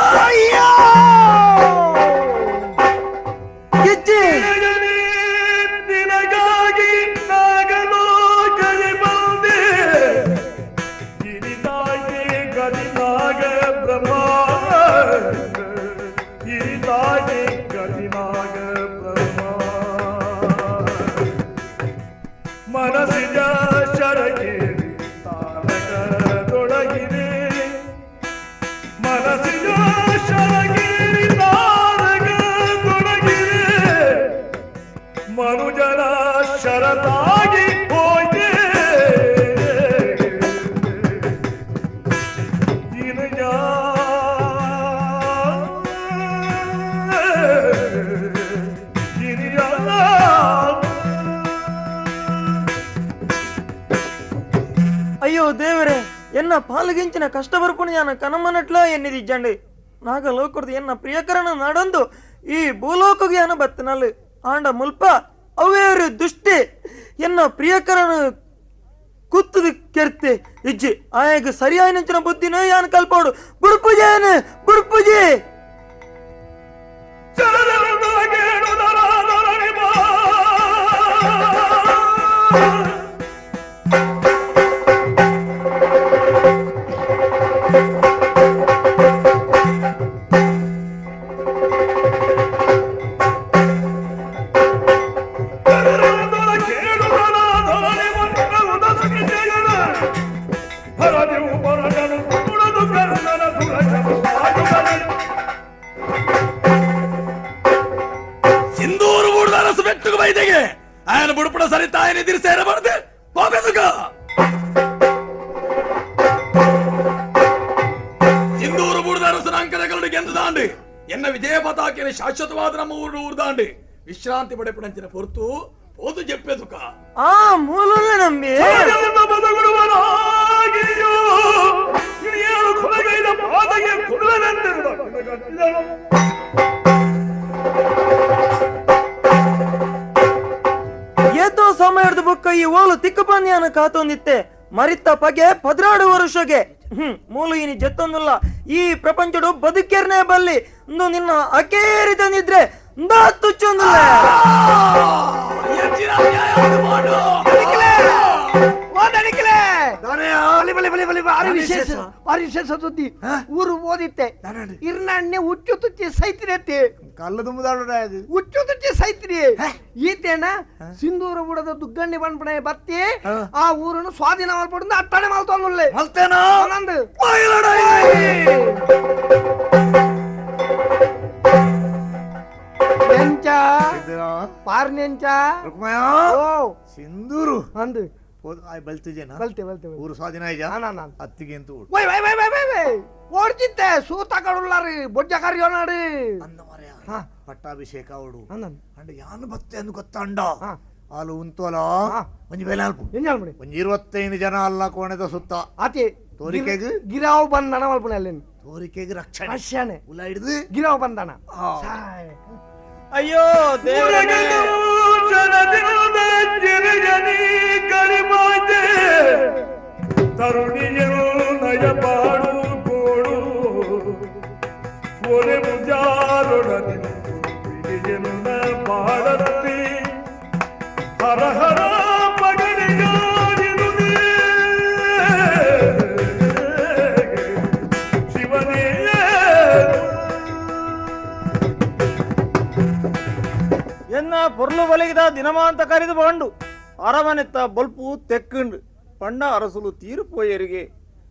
ನಿನಗಾಗಿ ನಾಗಲೋಕದಿ ಬಂದೆ ಹಿರಿದಾಗೆ ಗದಿನಾಗ ಬ್ರಹ್ಮ ಹಿರಿದಾಗೆ ಗದಿನಾಗ ಬ್ರಹ್ಮ ಮನಸ್ಸಿನ ಶರಕೆ ತಾರಕದೊಳಗಿದೆ ಮನಸ್ಸಿನ ಶರಕೆ ತಾರಕದೊಳಗಿದೆ ಮನುಜನ ಶರತಾಗಿ ಹೋಯ್ತೆ ದಿನಯ అయ్యో దేవరే ఎన్న పాలుగించిన కష్టపరుపుని ఆయన కనమనట్లా ఎన్నిదిజ్జండి నాగలోకుడిది ఎన్న ప్రియకరణ నడందు ఈ భూలోకు జ్ఞాన బత్తనలు ఆండ ముల్ప ಅವೇರು ದುಷ್ಟೆ ಎನ್ನ ಪ್ರಿಯಕರನ ಕುತ್ತದು ಕೆರ್ತೆ ಇಜ್ಜಿ ಆಯಗ ಸರಿಯಾಗಿ ನಂಚಿನ ಬುದ್ಧಿನ ಯಾನ್ ಕಲ್ಪೋಡು ಬುಡ್ಪುಜೇನು ಬುಡ್ಪುಜಿ ಸಿಂಧೂರು ಬೂಡ್ದ ಅರಸು ಬೆಟ್ಟುಗ ಬೈದೆಗೆ ఆయన ಬುಡ್ಪುಡ ಸರಿತ ఆయన ಎದುರು ಸೇರಬಾರ್ದು ಹೋಗ್ಬೇಕ ಸಿಂಧೂರು ಬೂಡ್ದ ಅರಸನ ಅಂಕದಗಳು ಗೆಂದುದಾಂಡು ಎನ್ನ ವಿಜಯ ಪತಾಕೆಯನ್ನು ಶಾಶ್ವತವಾದ ನಮ್ಮ ಊರು ಊರ್ದಾಂಡು ವಿಶ್ರಾಂತಿ ಪಡೆಪಡಂಚಿನ ಹೊರತು ಹೋದು ಜಪ್ಪೆದುಕ ಆ ಮೂಲನೆ ನಂಬಿ ಏತೋ ಸಮಯದ ಬುಕ್ಕ ಈ ಓಲು ತಿಕ್ಕಪನ್ಯಾನ ಕಾತೊಂದಿತ್ತೆ ಮರಿತ್ತ ಪಗೆ 16 ವರ್ಷಗೆ ಮೂಲು ಇನಿ ಜತ್ತೊಂದಿಲ್ಲ ಈ ಪ್ರಪಂಚಡು ಬದುಕೇರ್ನೇ ಬಲ್ಲಿ ಇಂದು ನಿನ್ನ ಅಕೇರಿ ತಂದಿದ್ರೆ ತುಚ್ಚೊಂದಿಲ್ಲ ಅಲ್ಲಿ ಭಾರಿ ವಿಶೇಷ ಸುದ್ದಿ ಊರು ಓದಿತ್ತೆ ಇರ್ನಾಣ್ಣೆ ಹುಚ್ಚು ತುಚ್ಚಿ ಸೈತಿರತ್ತೆ ಕಲ್ಲು ತುಂಬುದಾಡ ಅದು ಹುಚ್ಚು ತುಚ್ಚಿ ಸೈತಿರಿ ಈತೇನ ಸಿಂಧೂರ ಬುಡದ ದುಗ್ಗಣ್ಣಿ ಬಂದ್ಬಿಡ ಬತ್ತಿ ಆ ಊರನ್ನು ಸ್ವಾಧೀನ ಮಾಡ್ಬಿಟ್ಟು ಅಟ್ಟಣೆ ಮಾಡ್ತಾನೆ ಮಲ್ತೇನಾ ನಂದು ನೆಂಚ ಪಾರ್ನೆಂಚ ಓ ಸಿಂಧೂರು ಅಂದು ಬಲ್ತಿಜೇನಾ ಬಲ್ತೆ ಊರು ಸ್ವಾಧೀನ ಆಯ್ತಾ ಅತ್ತಿಗೆ ಅಂತ ಓಡ್ತಿತ್ತೆ ಸೂತ ಕಡುಲ್ಲಾರಿ ಬೊಜ್ಜ ಕರಿಯೋನಾಡಿ ಅಂದ ಮರ್ಯ ಪಟ್ಟಾಭಿಷೇಕ ಅವಡು ಅಂಡ ಯಾನು ಬತ್ತೆ ಅಂದು ಗೊತ್ತಂಡ ಹಾಲು ಉಂತೋಲ ಒಂಜಿ ಬೆಲೆ ಅಲ್ಪ ಒಂಜಿ 25 ಜನ ಅಲ್ಲ ಕೋಣೆದ ಸುತ್ತ ಆತಿ ತೋರಿಕೆಗೆ ಗಿರಾವ್ ಬಂದಣ ಮಲ್ಪನೆ ಅಲ್ಲಿ ತೋರಿಕೆಗೆ ರಕ್ಷಣೆ ರಕ್ಷಣೆ ಉಲ ಹಿಡಿದು ಗಿರಾವ್ ಬಂದಣ ಅಯ್ಯೋ ದೇವರೇ ಜನದಿಂದ ಗಿರಿಜನಿ ಕರಿಮಾತೆ ತರುಣಿಯರು ನಯಪಾಡು ಗೋಡು ಒಲೆ ಮುಜಾರೊಡನೆ ಗಿರಿಜನ ಪಾಡತ್ತಿ ಹರ ಹರ ಪಗಡಿಗಾಡಿರುವೆ ಶಿವನೇ ಎನ್ನ ಪೊರ್ಲು ಬಲಿಗಿದ ದಿನಮಾಂತ ಕರೆದು ಬಂಡು ಅರಮನೆತ್ತ ಬಲ್ಪು ತೆಕ್ಕಂಡು ಪಂಡ ಅರಸಲು ತೀರುಪೋಯರಿಗೆ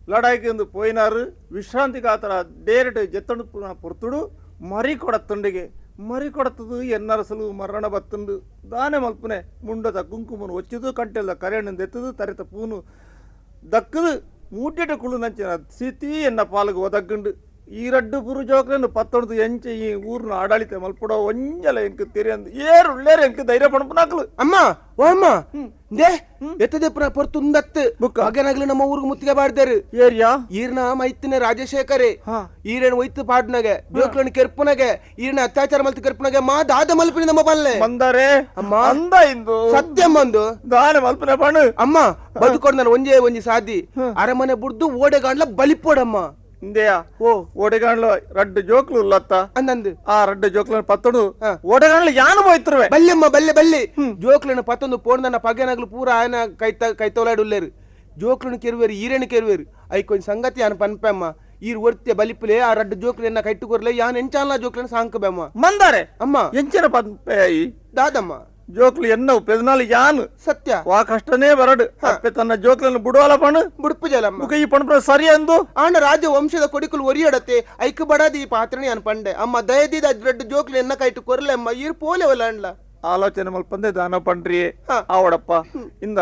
ಲಡಾಯಿಕೆಂದು ಪೋಯಿನಾರು ವಿಶ್ರಾಂತಿ ಕಾತರ ಡೇರೆಟ್ ಜೆತ್ತಂಡು ಪೊರ್ತುಡು ಮರಿ ಕೊಡತ್ತಂಡಿಗೆ ಮರಿ ಕೊಡತ್ತದು ಎನ್ನರಸಲು ಮರಣ ಬತ್ತಂಡು ದಾನೆ ಮಲ್ಪನೆ ಮುಂಡದ ಕುಂಕುಮನು ಒಚ್ಚಿದು ಕಂಟೆಲ್ಲ ಕರೆಯಣ್ಣು ಎತ್ತದು ತರೆತ ಪೂನು ದಕ್ಕದು ಮೂಡ್ಯಟ ಕುಳು ನಂಚಿನ ಸ್ಥಿತಿ ಎನ್ನ ಪಾಲುಗೆ ಒದಗ್ಗಂಡು ಈ ರಡ್ಡು ಪುರು ಜೋಕ್ರನ್ನು ಪತ್ತೊಂದು ಎಂಚೆ ಈ ಊರ್ನ ಆಡಳಿತ ಮಲ್ಪಡೋ ಒಂಜಲ ಎಂಕ್ ತೆರೆಯಂದು ಏರು ಉಳ್ಳೇರು ಎಂಕ್ ಧೈರ್ಯ ಪಣಪನಾಕ್ಲು ಅಮ್ಮ ಓ ಅಮ್ಮ ದೇ ಎತ್ತದೆ ಪೊರ್ತುಂದತ್ತು ಹಾಗೇನಾಗ್ಲಿ ನಮ್ಮ ಊರಿಗೆ ಮುತ್ತಿಗೆ ಬಾಡ್ದಾರು ಏರಿಯಾ ಈರ್ನ ಮೈತ್ತಿನ ರಾಜಶೇಖರೇ ಈರೇನು ಒಯ್ತು ಪಾಡ್ನಾಗೆ ಜೋಕ್ಲನ್ ಕೆರ್ಪುನಗೆ ಈರ್ನ ಅತ್ಯಾಚಾರ ಮಲ್ತು ಕೆರ್ಪುನಗೆ ಮಾ ದಾದ ಮಲ್ಪಿನಿ ನಮ್ಮ ಬಲ್ಲೆ ಬಂದರೆ ಅಮ್ಮ ಅಂದ ಇಂದು ಸತ್ಯಮ್ಮಂದು ದಾನೆ ಮಲ್ಪನೆ ಪಣು ಅಮ್ಮ ಬದುಕೊಂಡು ನಾನು ಒಂಜಿ ಸಾದಿ ಅರಮನೆ ಬುಡ್ದು ಓಡೆಗಾಂಡ್ಲ ಬಲಿಪೋಡಮ್ಮ ಇಂದೆಯಾ ಓ ಓಡೆಗಾಂಡ್ಲ ರಡ್ಡು ಜೋಕ್ಲು ಉಲ್ಲತ್ತ ಅಂದಂದು ಆ ರಡ್ಡು ಜೋಕ್ಲ ಪತ್ತೊಂದು ಓಡೆಗಾಂಡ್ಲ ಯಾನು ಹೋಯ್ತಿರುವೆ ಬಲ್ಲೆಮ್ಮ ಬಲ್ಲೆ ಜೋಕ್ಲನ ಪತ್ತೊಂದು ಪೋಣ್ದನ್ನ ಪಗೆನಾಗ್ಲು ಪೂರ ಆಯನ ಕೈತೋಲಾಡುಲ್ಲೇರು ಜೋಕ್ಲನು ಕೆರುವೇರು ಈರೇನು ಕೆರುವೇರು ಐಕೊಂದ್ ಸಂಗತಿ ಯಾನು ಪನ್ಪೆಮ್ಮ ಈರ್ ಒರ್ತೆ ಬಲಿಪುಲೆ ಆ ರಡ್ಡು ಜೋಕ್ಲನ್ನ ಕೈಟ್ಟುಕೊರ್ಲೆ ಯಾನ್ ಎಂಚಾಲ ಜೋಕ್ಲನ ಸಾಂಕಬೆಮ್ಮ ಮಂದಾರೆ ಅಮ್ಮ ಎಂಚನ ಪನ್ಪೆ ದಾದಮ್ಮ ಜೋಕ್ಲು ಎನ್ನವು ಪೆದನಾಲು ಯಾನು ಸತ್ಯ ವಾ ಕಷ್ಟನೇ ಬರಡು ಅಪ್ಪೆ ತನ್ನ ಜೋಕ್ಲನ್ನು ಬಿಡುವಲ್ಲ ಪಣು ಬುಡುಪು ಜಲಮ್ಮ ಈ ಪಣಪ ಸರಿ ಅಂದು ಆಂಡ ರಾಜ ವಂಶದ ಕೊಡಿಕುಲು ಒರಿಯಡತ್ತೆ ಐಕ ಬಡಾದಿ ಈ ಪಾತ್ರನೇ ಅನ್ ಪಂಡೆ ಅಮ್ಮ ದಯದಿದ ರಡ್ಡು ಜೋಕ್ಲು ಎನ್ನ ಕೈಟು ಕೊರ್ಲೆ ಅಮ್ಮ ಈರ್ ಪೋಲೆ ಒಲ್ಲ ಅಂಡ್ಲ ಆಲೋಚನೆ ಮಲ್ಪಂದೆ ದಾನ ಪಂಡ್ರಿಯೇ ಆವಡಪ್ಪ ಇಂದ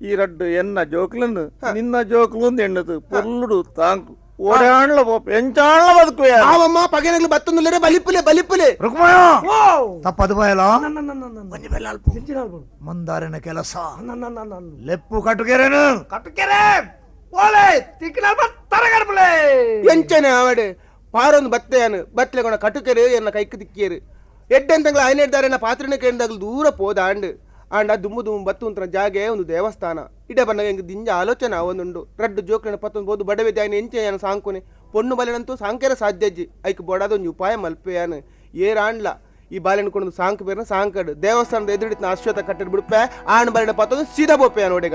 ಈ ರಡ್ಡು ಎನ್ನ ಜೋಕ್ಲನ್ನು ನಿನ್ನ ಜೋಕ್ಲು ಎಣ್ಣದು ಪೊರ್ಲುಡು ತಾಂಕು ಓಡಾಣ್ಲ ಎಂಚಾಣ್ಲ ಬದುಕು ಆವಮ್ಮ ಪಗೆನಾಗ್ಲು ಬತ್ತೊಂದುಲ್ಲರೆ ಬಲಿಪುಲೆ ರುಕ್ಮಯ ತಪ್ಪದು ಬಯಲ ಒಂಜಿ ಬೆಲೆ ಅಲ್ಪ ಮಂದಾರಿನ ಕೆಲಸ ಲೆಪ್ಪು ಕಟ್ಟುಗೆರೆನು ಕಟ್ಟಕೆರೆ ಓಲೆ ತಿಕ್ಕಿನ ತರಗಡ್ಬಲೆ ಎಂಚನೆ ಆವಡೆ ಪಾರೊಂದು ಬತ್ತೆಯಾನು ಬತ್ಲೆ ಕೊಣ ಕಟುಕೆರೆ ಎನ್ನ ಕೈಕ್ ದಿಕ್ಕಿಯರು ಎಡ್ಡೆಂತಂಗ್ಲ ಐನೇಡ್ದಾರೆ ಪಾತ್ರನೆ ಕೇಂದಾಗ್ಲು ದೂರ ಪೋದ ಆಂಡ ದುಮ್ಮು ಬತ್ತು ಅಂತ ಜಾಗೆ ಒಂದು ದೇವಸ್ಥಾನ ಇಡ ಬನ್ನ ಹೆಂಗ್ ದಿಂಜ ಆಲೋಚನೆ ಒಂದುಂಡು ರಡ್ಡು ಜೋಕ್ಲನ ಪತ್ತೊಂದು ಬೋದು ಬಡವೆ ದಾಯನ ಎಂಚೆ ಯಾನು ಸಾಂಕೊನೆ ಪೊಣ್ಣು ಬಲೆನಂತೂ ಸಾಂಕೆರ ಸಾಧ್ಯಜ್ಜಿ ಐಕ್ ಬೋಡಾದ ಒಂದು ಉಪಾಯ ಮಲ್ಪೆಯಾನು ಏರಾಂಡ್ಲ ಈ ಬಾಲೆನ ಕೊಂಡು ಸಾಂಕ್ ಬೇರೆ ಸಾಂಕಡು ದೇವಸ್ಥಾನದ ಎದುರಿನ ಅಶ್ವಥ ಕಟ್ಟಡ್ ಬಿಡುಪೆ ಆಣ್ ಬಲೆನ ಪತ್ತೊಂದು ಸೀದಾ ಬೋಪೆ ನೋಡಿಗ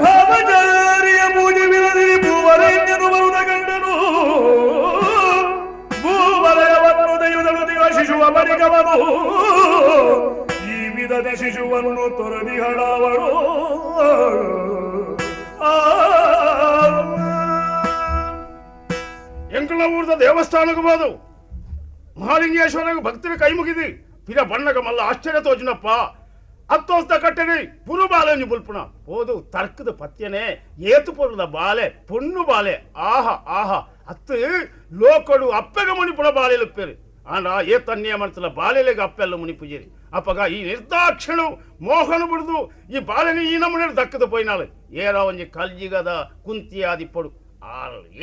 ಶಿಶುವ ಬರಿಗವನು ಈ ವಿಧದ ಶಿಶುವನ್ನು ತೊರದಿ ಹಡಾವಳು ಎಂಕಲ ಊರ್ದ ದೇವಸ್ಥಾನಕ್ಕೆ ಬೋದು ಮಹಾಲಿಂಗೇಶ್ವರಗೆ ಭಕ್ತರ ಕೈ ಮುಗಿದಿ ಪಿರ ಬಣ್ಣಗ ಮಲ್ಲ ಆಶ್ಚರ್ಯ ತೋಜಿನಪ್ಪ ಅತ್ತೋಸ್ತ ಕಟ್ಟಡಿ ಪುರು ಬಾಲೆ ಬುಲ್ಪುಣ ಹೋದು ತರ್ಕದ ಪತ್ಯನೆ ಏತು ಪೊರ್ದ ಬಾಲೆ ಪೊಣ್ಣು ಬಾಲೆ ಆಹಾ ಅತ್ತು ಲೋಕಡು ಅಪ್ಪೆಗ ಮುನಿಪುಣ ಬಾಲೆ ಲುಪ್ಪೇರಿ ಆಂಡ ಏ ತನ್ನಿಯ ಮನಸ್ಸಲ್ಲ ಬಾಲೆಲೆಗೆ ಅಪ್ಪೆಲ್ಲ ಮುನಿಪುಜೇರಿ ಅಪ್ಪಗ ಈ ನಿರ್ದಾಕ್ಷಿಣು ಮೋಹನ ಬಿಡ್ದು ಈ ಬಾಲೆನಿ ಈ ನಮ್ಮನೆ ದಕ್ಕದ ಪೋಯ್ನಾಳು ಏರ ಒಂಜಿ ಕಲ್ಜಿಗದ ಕುಂತಿಯಾದಿ ಪಡು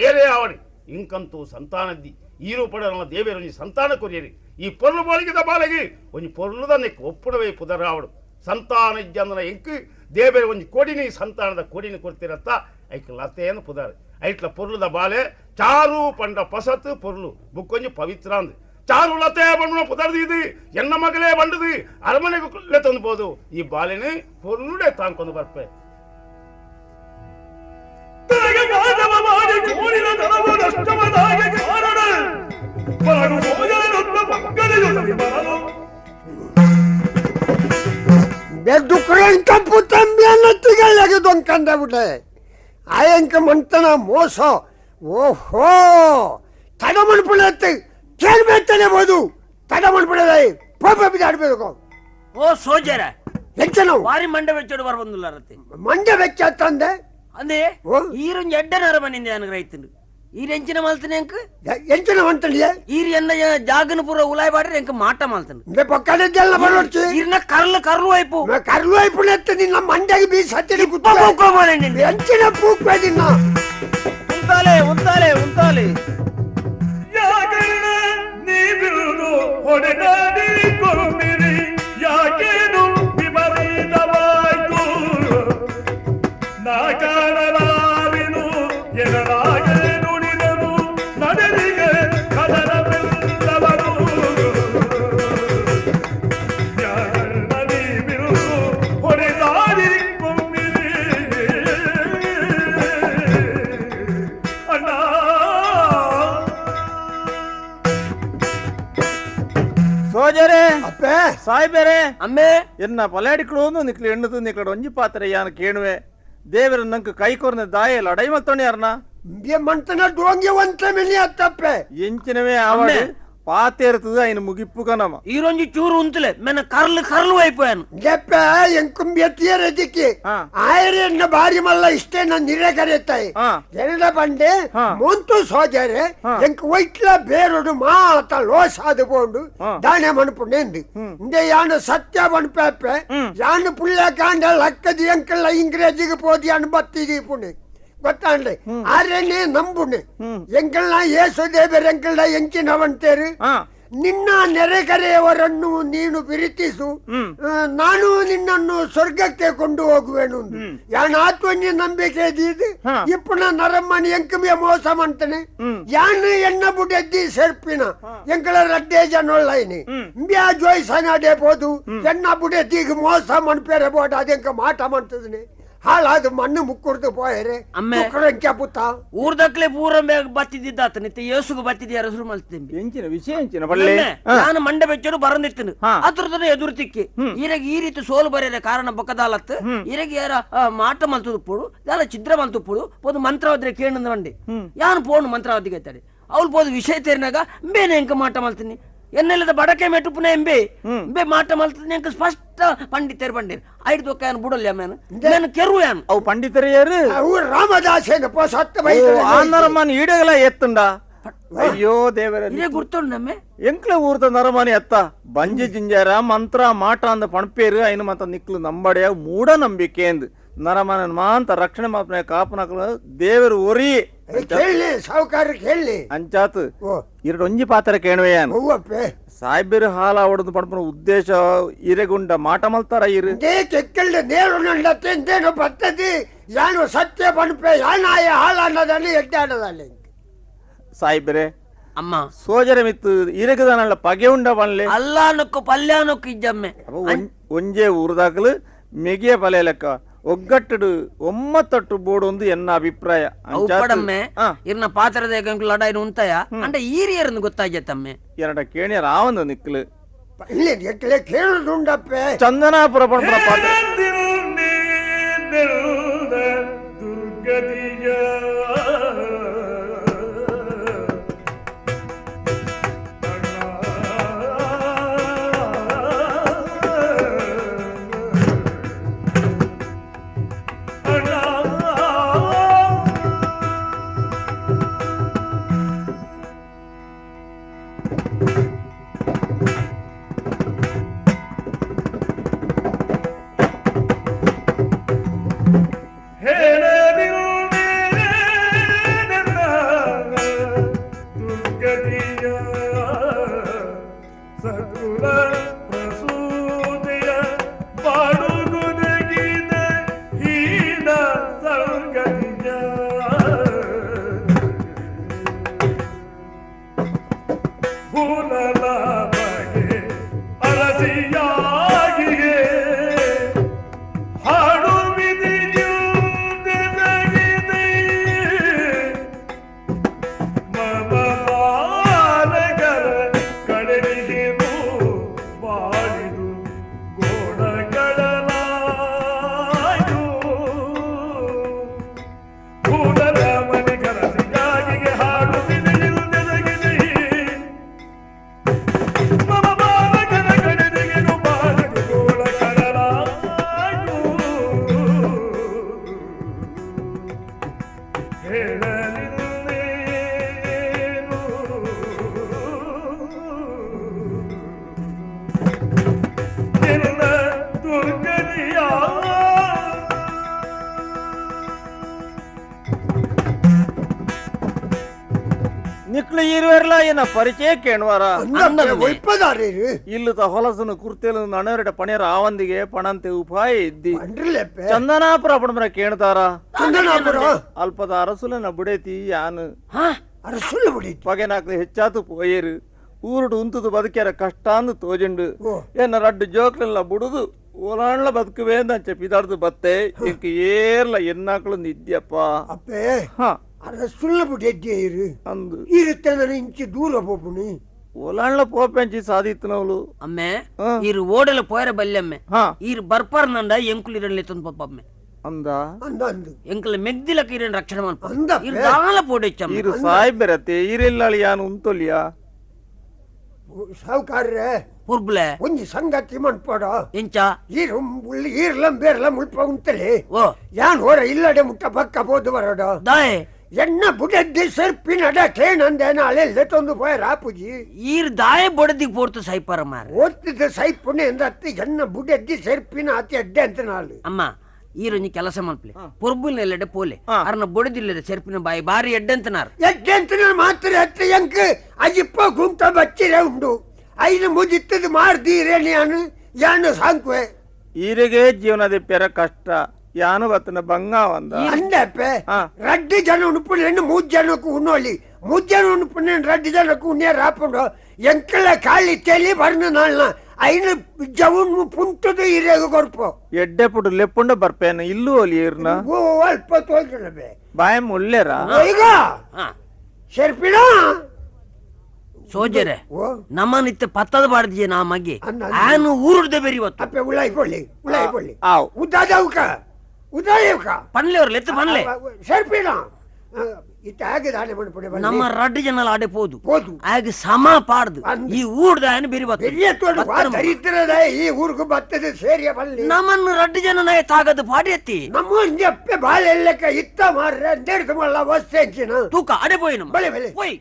ಏರೇ ಆವಡಿ ಇಂಕಂತೂ ಸಂತಾನದ್ದಿ ಈ ರೂಪಡ ದೇವೇರ ಒಂಜಿ ಸಂತಾನ ಕೊರಿಯರಿ ಈ ಪೊರ್ಲು ಬಾಲಿಗಿದ ಬಾಲೆಗೆ ಒಂಜಿ ಪೊರ್ಲುದ ನೆಕ್ ಒಪ್ಪುಡವೇ ಪುದರಾವಡು ಸಂತಾನ ಇಜ್ಜಂದನ ಎಂಕ್ ದೇವೇರ ಒಂಜಿ ಕೊಡಿನಿ ಸಂತಾನದ ಕೊಡಿನಿ ಕೊಡ್ತಿರತ್ತ ಐಕ್ ಲತೆಯನ್ನು ಪುದಾರೆ ಐಟ್ಲ ಪೊರ್ಲುದ ಬಾಲೆ ಚಾರು ಪಂಡ ಪಸತ್ ಪೊರ್ಲು ಬುಕ್ಕೊಂಜಿ ಪವಿತ್ರ ಅಂದ್ ಚಾರು ಲತೆ ಬಂಡು ಪುದರ್ದು ಎನ್ನ ಮಗಳೇ ಬಂಡದು ಅರಮನೆಗೆ ತಂದುಬೋದು ಈ ಬಾಲೆನೆ ಪೊರ್ಲುಡೆ ತಾಂಕೊಂಡು ಬರ್ಪೆ ನಷ್ಟವದಾಗೆ ಕಾರಣ ಬರಡು ಸೋಜನೊತ್ತ ಮಕ್ಕಳಿಗೆ ಬರಲು ಬೆದ್ದುಕುರಂತ ಪುತ್ತಂಬಿ ಅನ್ನತ್ತಿಗೆ ದೊಂಕಂದ ಬಿಟ್ಟೆ ಆಯಂಕ ಮಂತನ ಮೋಸ ಓಹೋ ತಡ ಮಣ್ಪುಳತ್ತೆ ಕೇಳ್ಬೇಕನೆ ಬೋದು ತಡ ಮಣ್ಪುಳದ ಪಾಪ ಬಿದ್ದಾಡ್ಬೇಕು ಓ ಸೋಜರ ಹೆಚ್ಚ ನಾವು ಬಾರಿ ಮಂಡ ಬೆಚ್ಚೋಡು ಬರ್ಬಂದಿಲ್ಲ ರತ್ತೆ ಮಂಡ ಬೆಚ್ಚ ತಂದೆ ಅಂದೆ ಓ ಈರೊಂದು ಎಡ್ಡನರ ಮನೆಯಿಂದ ನನಗೆ ರೈತನು ಈ ಎಂಚಿನ ಮಾಲ್ತಾನೆ ಅಂಕ ಎಂಚಿನ ಮಂತಳಿಯ ಈರ್ ಎನ್ನ ಜಾಗನ ಪೂರ ಉಲಾಯ್ ಬಾಡ್ರಿ ಎಂಕ ಮಾಟ ಮಾಲ್ತಾನೆ ಪಕ್ಕದೆಲ್ಲ ಬರೋಡ್ಚಿ ಈರ್ನ ಕರ್ಲು ಕರ್ಲು ವೈಪು ಕರ್ಲು ಐಪುಣೆತ್ತ ನಿನ್ನ ಮಂಡೆಗೆ ಬೀಸ್ ಹತ್ತಿರ ಎಂಚಿನ ಪೂಕ್ವೆ ನಿನ್ನ ಉಂತಾಲೆ ಯಾಕಣ್ಣ ನೀ ಬಿರುದು ಹೊಡೆದಾಡಿ ಕೊಮ್ಮಿರಿ ಯಾಕೇನು ವಿಪರೀತವಾಯ್ತು ನಾ ಕಾಣಲಾರಿನು ಎನರಾಗೆ ನುಡಿದರು ನಡೆದಿಗೆ ಕದನವೆಲ್ಲವರು ಯಾಕಣ್ಣ ನೀ ಬಿರುದು ಹೊಡೆದಾಡಿ ಕೊಮ್ಮಿರಿ ಅಣ್ಣ ಸೋಜರೆ ಅಪ್ಪೆ ಸಾಯ್ಬೇರೆ ಅಮ್ಮೆ ಎನ್ನ ಪಲಾಡಿಗಳು ನಿಕ್ಲು ಎಣ್ಣದು ನಿಕ್ಲು ಒಂಜಿ ಪಾತ್ರೆ ಯಾನ ಕೇಳುವೆ ದೇವರ ನಂಗೆ ಕೈ ಕೊರ್ನ ದಾಯ ಲಡೈ ಮತ್ತೋಣಿ ಯಾರನ ಮಂತನ ಡೋಂಗಿ ಒಂತ ಮಿಲಿ ಅತ್ತಪ್ಪೆ ಎಂಚಿನವೇ ಆವಡೆ ಪಾತೆ ಇರ್ತದ ఆయన ಮುಗಿಪ್ಪು ಕನಮ ಈರೊಂಜಿ ಚೂರು ಉಂತಲೆ ಮೆನ ಕರ್ಲು ಕರ್ಲು ವೈಪೋಯನು ಗೆಪ್ಪ ಎಂಕುಂಬಿ ಎತ್ತಿಯರದಿಕ್ಕೆ ಹಾ. ಆಯರೆನ್ನ ಬಾರಿ ಮಲ್ಲ ಇಷ್ಟೇ ನಾನು ನಿರೆ ಕರೆಯುತ್ತಾಯಿ ಹಾ. ಎರಡ ಬಂಡೆ ಹಾ. ಮುಂತು ಸೋಜರೆ ಹಾ. ಎಂಕ್ ವೈಟ್ಲ ಬೇರೋಡು ಮಾತ ಲೋಸ್ ಆದು ಬೋಂಡು ಹಾ. ದಾಣೆ ಮಣಪುಂಡು ಇಂದೆ ಯಾನು ಸತ್ಯ ಮಣಪೆಪ್ಪೆ ಯಾನು ಪುಳ್ಳ ಕಾಂಡ ಲಕ್ಕದಿ ಎಂಕಲ್ಲ ಇಂಗ್ರೇಜಿಗೆ ಪೋದಿ ಅನ್ಬತ್ತಿದಿ ಪುಣೆ ಗೊತ್ತಾಂಡ್ಲೆ ಆರೇನೆ ನಂಬುಣೆ ಎಂಕಲ್ನ ಏಸು ದೇವರ ಎಂಕಲ್ನ ಎಂಚಿನವಂತೇರು ನಿನ್ನ ನೆರೆಕರೆಯವರನ್ನು ನೀನು ಪ್ರೀತಿಸು ನಾನು ನಿನ್ನನ್ನು ಸ್ವರ್ಗಕ್ಕೆ ಕೊಂಡು ಹೋಗುವೆನು ಯಾನ್ ಆತ್ಮನ್ಯ ನಂಬಿಕೆ ಇದು ಇಪ್ಪುನ ನರಮ್ಮನಿ ಎಂಕಮಿಯ ಮೋಸ ಮಾಡ್ತಾನೆ ಯಾನು ಎನ್ನ ಬುಡೆದ್ದಿ ಸೇರ್ಪಿನ ಎಂಕಳ ರಡ್ಡೆ ಜನೊಳ್ಳೈನಿ ಬ್ಯಾ ಜೋಯ್ಸನಾಡೆ ಬೋದು ಎನ್ನ ಬುಡೆದ್ದಿಗೆ ಮೋಸ ಮಣ್ಪೇರೆ ಬೋಡ ಅದೆಂಕ ಮಾಟ ಮಾಡ್ತದನೆ ಹಾಳಾದ ಮಣ್ಣು ಮುಕ್ಕುರ್ದು ಪೋಯರೆ ಪುತ್ತ ಊರ್ದಕ್ಲೆ ಪೂರ ಬತ್ತಿದ್ದಾತ ನಿತ್ಯ ಏಸುಗು ಬತ್ತಿದ ಹೆಸರು ಮಲ್ತಿದ್ದೆ ಎಂಚಿನ ವಿಷಯ ಎಂಚಿನ ಬಳ್ಳೆ ನಾನು ಮಂಡೆ ಬೆಚ್ಚೋಡು ಬರಂದಿತ್ತನು ಅದ್ರದನ್ನ ಎದುರು ತಿಕ್ಕಿ ಈರಗ ಈ ರೀತಿ ಸೋಲು ಬರೆಯದ ಕಾರಣ ಬೊಕ್ಕದಾಲತ್ ಈರಗ ಯಾರ ಮಾಟ ಮಲ್ತದು ಪೋಡು ಯಾರ ಚಿದ್ರ ಮಲ್ತು ಪೋಡು ಪೋದು ಮಂತ್ರವಾದ್ರೆ ಕೇಳಂದ ಮಂಡಿ ಯಾನು ಪೋಣು ಮಂತ್ರವಾದಿಗೆ ಐತಾಳೆ ಅವಳು ಪೋದು ವಿಷಯ ತೇರಿನಾಗ ಬೇನೆ ಎಂಕ ಮಾಟ ಮಲ್ತೀನಿ ಎನ್ನೆಲ್ಲದ ಬಡಕೆ ಮೆಟ್ಟು ಪುನಃ ಎಂಬೆ ಮಾಟ ಮಲ್ತೀನಿ ಎಂಕ ಸ್ಪಷ್ಟ ಪಂಡಿತರು ಬಂದಿರ್ ಐದು ದೊಕ್ಕ ಬುಡಲ್ಲ ಮೇನು ನಾನು ಕೆರು ಯಾನು ಅವು ಪಂಡಿತರು ಯಾರು ಅವು ರಾಮದಾಸೇನ ಸತ್ತ ಆ ನರಮನ್ ಈಡಗಲ ಎತ್ತುಂಡ ಅಯ್ಯೋ ದೇವರ ಇದೇ ಗುರ್ತುಂಡು ನಮ್ಮೆ ಎಂಕ್ಲೆ ಊರ್ದ ನರಮನಿ ಎತ್ತ ಬಂಜಿ ಜಿಂಜಾರ ಮಂತ್ರ ಮಾಟ ಅಂದ ಪಣಪೇರು ಐನು ಮತ್ತ ನಿಕ್ಲು ನಂಬಡೆಯ ಮೂಢ ನಂಬಿಕೆ ಎಂದು ನರಮನ ಮಾಂತ ರಕ್ಷಣೆ ಮಾಪನ ಕಾಪನಕಲು ದೇವರು ಒರಿ ಹೇಳಿ ಸಾವುಕಾರಕ್ಕೆ ಹೇಳಿ ಅಂಚಾತ್ ಇರಡು ಒಂಜಿ ಪಾತ್ರ ಕೇಣುವೆಯಾನು ಸಾಯ್ಬೇರು ಹಾಲ ಹೊಡೆದು ಪಡ್ಪನ ಉದ್ದೇಶ ಇರೆಗುಂಡ ಮಾಟ ಮಲ್ತಾರ ಇರು ಕೆಕ್ಕಲ್ಡ ನೇರು ನಂಡತ್ತೇನೋ ಬರ್ತದಿ ಯಾನು ಸತ್ಯ ಪಣಪೆ ಯಾನಾಯ ಹಾಲ ಅನ್ನೋದಲ್ಲಿ ಎಡ್ಡಾಡದಲ್ಲಿ ಸಾಯ್ಬೇರೆ ಅಮ್ಮ ಸೋಜರ ಮಿತ್ತು ಇರೆಗದಾನಲ್ಲ ಪಗೆ ಉಂಡ ಬನ್ಲೆ ಅಲ್ಲಾ ನೊಕ್ಕು ಪಲ್ಯ ನೊಕ್ಕು ಇಜ್ಜಮ್ಮೆ ಒಂಜೆ ಊರ್ದಾಕಲು ಮೆಗಿಯ ಪಲೆ ಲೆಕ್ಕ ಒಗ್ಗಟ್ಟಡು ಒಮ್ಮತ್ತಟ್ಟು ಬೋಡು ಒಂದು ಎನ್ನ ಅಭಿಪ್ರಾಯ ಪಡಮ್ಮೆ ಇರ್ನ ಪಾತ್ರದ ಲಡಾಯಿ ಉಂತಾಯ ಅಂಡ ಈರಿಯರನ್ನು ಗೊತ್ತಾಗ್ಯತ್ತಮ್ಮೆ ಎರಡ ಕೇಣಿಯ ರಾವಂದು ನಿಕ್ಲು ಕೇಳುದುಂಡಪ್ಪೆ ಚಂದನಾಪುರ ಪಣಪುರ ಪಾತ್ರ ದುರ್ಗದಿಯ ನಿಕ್ಲು ಇರುವರ್ಲ ಏನ ಪರಿಚಯ ಕೇಳುವಾರ ಒಯ್ಪದಾರೆ ಇಲ್ಲದ ಹೊಲಸನು ಕುರ್ತೇಲು ನಣವರಟ ಪಣಿಯರ ಆವಂದಿಗೆ ಪಣಂತೆ ಉಪಾಯ ಇದ್ದಿ ಪಂಡ್ರಲೆಪ್ಪೆ ಚಂದನಾಪುರ ಪಣಮರ ಕೇಳ್ತಾರ ಚಂದನಾಪುರ ಅಲ್ಪದ ಅರಸುಲನ ಬುಡೇತಿ ಯಾನು ಅರಸುಲ್ಲ ಬಿಡಿ ಪಗೆನಾಕ್ಲು ಹೆಚ್ಚಾತು ಪೋಯೇರು ಊರುಡು ಉಂತದು ಬದುಕ್ಯಾರ ಕಷ್ಟ ಅಂದು ತೋಜಂಡು ಏನ ರಡ್ಡು ಜೋಕ್ಲೆಲ್ಲ ಬುಡುದು ಓಲಾಣ್ಲ ಬದುಕುವೆ ಅಂತ ಪಿದಾರ್ದು ಬತ್ತೆ ಇಂಕ ಏರ್ಲ ಎನ್ನಾಕ್ಳು ನಿದ್ಯಪ್ಪ ಅಪ್ಪೆ ಹ ಅರಸುಲ್ಲ ಬಿಡಿ ಇರು ಅಂದು ಇರುತ್ತೆ ನಾನು ಇಂಚು ದೂರ ಹೋಗ್ಬಿಡಿ ಓಲಾಣ್ಲ ಪೋಪೆಂಚಿ ಸಾದಿತ್ತು ನಾವು ಅಮ್ಮೆ ಇರು ಓಡಲ ಪೋಯರ ಬಲ್ಯಮ್ಮೆ ಹಾ ಇರು ಬರ್ಪಾರ್ ನಂಡ ಎಂಕುಲು ಇರಲಿ ತಂದು ಪಪ್ಪಮ್ಮೆ ಅಂದ ಅಂದ ಅಂದು ಎಂಕಲ್ ಮೆಗ್ದಿಲಕ ಇರನ್ ರಕ್ಷಣೆ ಮಾಡ್ಪ ಅಂದ ಇರು ದಾಲ ಪೋಡೆಚ್ಚಮ್ಮ ಇರು ಸಾಯ್ ಬೆರತೆ ಇರೆಲ್ಲಾಳಿ ಯಾನು ಉಂತೊಲಿಯಾ ಸಾವುಕಾರ್ರೆ ಪುರ್ಬ್ಲೆ ಒಂಜಿ ಸಂಗತಿ ಮನ್ಪೋಡ ಎಂಚ ಈರ್ಲಂ ಬೇರ್ಲಂ ಮುಲ್ಪ ಉಂತಲೆ ಓ ಯಾನ್ ಹೊರ ಇಲ್ಲಡೆ ಮುಟ್ಟ ಪಕ್ಕ போது வரடா ದಾಯ್ என்ன புடத்தி செருப்பினட கேனந்தேன அலையில தொந்து போய் ராப்புஜி ಈರ್ ದಾಯ ಬೊಡದಿಗೆ ಪೋರ್ತು ಸೈಪಾರ ಮಾರ ಓದ್ತಿದ್ದ ಸೈಪುಣೆ ಎಂದತ್ತಿ ಎನ್ನ ಬುಡದ್ದಿ ಸೆರ್ಪಿನ ಅತಿ ಅಡ್ಡೆ ಅಂತ ನಾಳು ಅಮ್ಮ ಈರೊಂಜಿ ಕೆಲಸ ಮಲ್ಪಲೆ ಪೊರ್ಬುಲ್ ಎಲ್ಲೆಡೆ ಪೋಲೆ ಅರ್ನ ಬೊಡದಿಲ್ಲದೆ ಸೆರ್ಪಿನ ಬಾಯಿ ಬಾರಿ ಎಡ್ಡೆಂತನಾರ್ ಎಡ್ಡೆ ಅಂತ ಮಾತ್ರ ಹತ್ರ ಎಂಕ್ ಅಜಿಪ್ಪ ಗುಂಟ ಬಚ್ಚಿರೆ ಉಂಡು ಐನು ಮುಜಿತ್ತದು ಮಾಡ್ದೀರೆ ನಾನು ಯಾನು ಸಾಂಕ್ವೆ ಈರೆಗೆ ಜೀವನದ ಪೆರ ಕಷ್ಟ ಯಾನು ಬತ್ತನ ಬಂಗ ಒಂದ ಅಂದಪ್ಪೆ ರಡ್ಡು ಜನ ಉಣುಪುಣ್ಣು 3 ಜನಕ್ಕೂ ಉಣ್ಣೋಳಿ 3 ಜನ ಉಣುಪುಣ್ಣ ರಡ್ಡು ಜನಕ್ಕೂ ಉಣ್ಣೆ ರಾಪುಂಡು ಎಂಕಲ ಕಾಳಿ ತೆಲಿ ಬರ್ನ ನಾಳ್ನ ಐನು ಜವನ್ ಪುಂಟದು ಇರೆಗು ಕೊರ್ಪು ಎಡ್ಡೆ ಪುಡು ಲೆಪ್ಪುಂಡ ಬರ್ಪೇನ ಇಲ್ಲೂ ಒಲಿ ಇರ್ನ ಅಲ್ಪ ತೋಲ್ತನಬೆ ಬಾಯ ಮುಳ್ಳೆರ ಈಗ ಶರ್ಪಿಣ ಸೋಜರೆ ನಮ್ಮನಿತ್ತೆ ಪತ್ತದ ಬಾಡ್ದಿಯೇ ನಾ ಮಗೆ ಆನು ಊರುಡ್ದೆ ಬೆರಿವತ್ತು ಅಪ್ಪೆ ಉಳ್ಳಾಯ್ಕೊಳ್ಳಿ ಆವ್ ಉದ್ದಾದವುಕ ಉದಾಯವಕ ಪನ್ಲೆ ಅವ್ರ ಲೆತ್ತು ಪನ್ಲೆ ಶರ್ಪಿಣ ಇತ್ತ ಹಾಗೆ ದಾನೆ ಮಾಡ್ಬಿಡಿ ನಮ್ಮ ರಡ್ಡು ಜನ ಆಡೆ ಪೋದು ಹೋದು ಹಾಗೆ ಸಮ ಪಾಡ್ದು ಈ ಊರ್ದ ಆನು ಬೆರಿವತ್ತು பெரிய தோடு தரித்திரத ಈ ಊರಿಗೆ ಬರ್ತದೆ ಸೇರಿಯ ಬಲ್ಲಿ ನಮ್ಮನ್ನು ರಡ್ಡು ಜನ ತಾಗದು ಪಾಡಿ ಎತ್ತಿ ನಮ್ಮ ಅಪ್ಪೆ ಬಾಳೆಲ್ಲಕ್ಕ ಇತ್ತ ಮಾರ್ರೆ ಅಂದೇಡ್ತು ಮಲ್ಲ ವಸ್ತೆಂಚಿನ ತೂಕ ಆಡೆ ಪೋಯಿನ ಬಳೆ ಬಳೆ ಪೋಯ್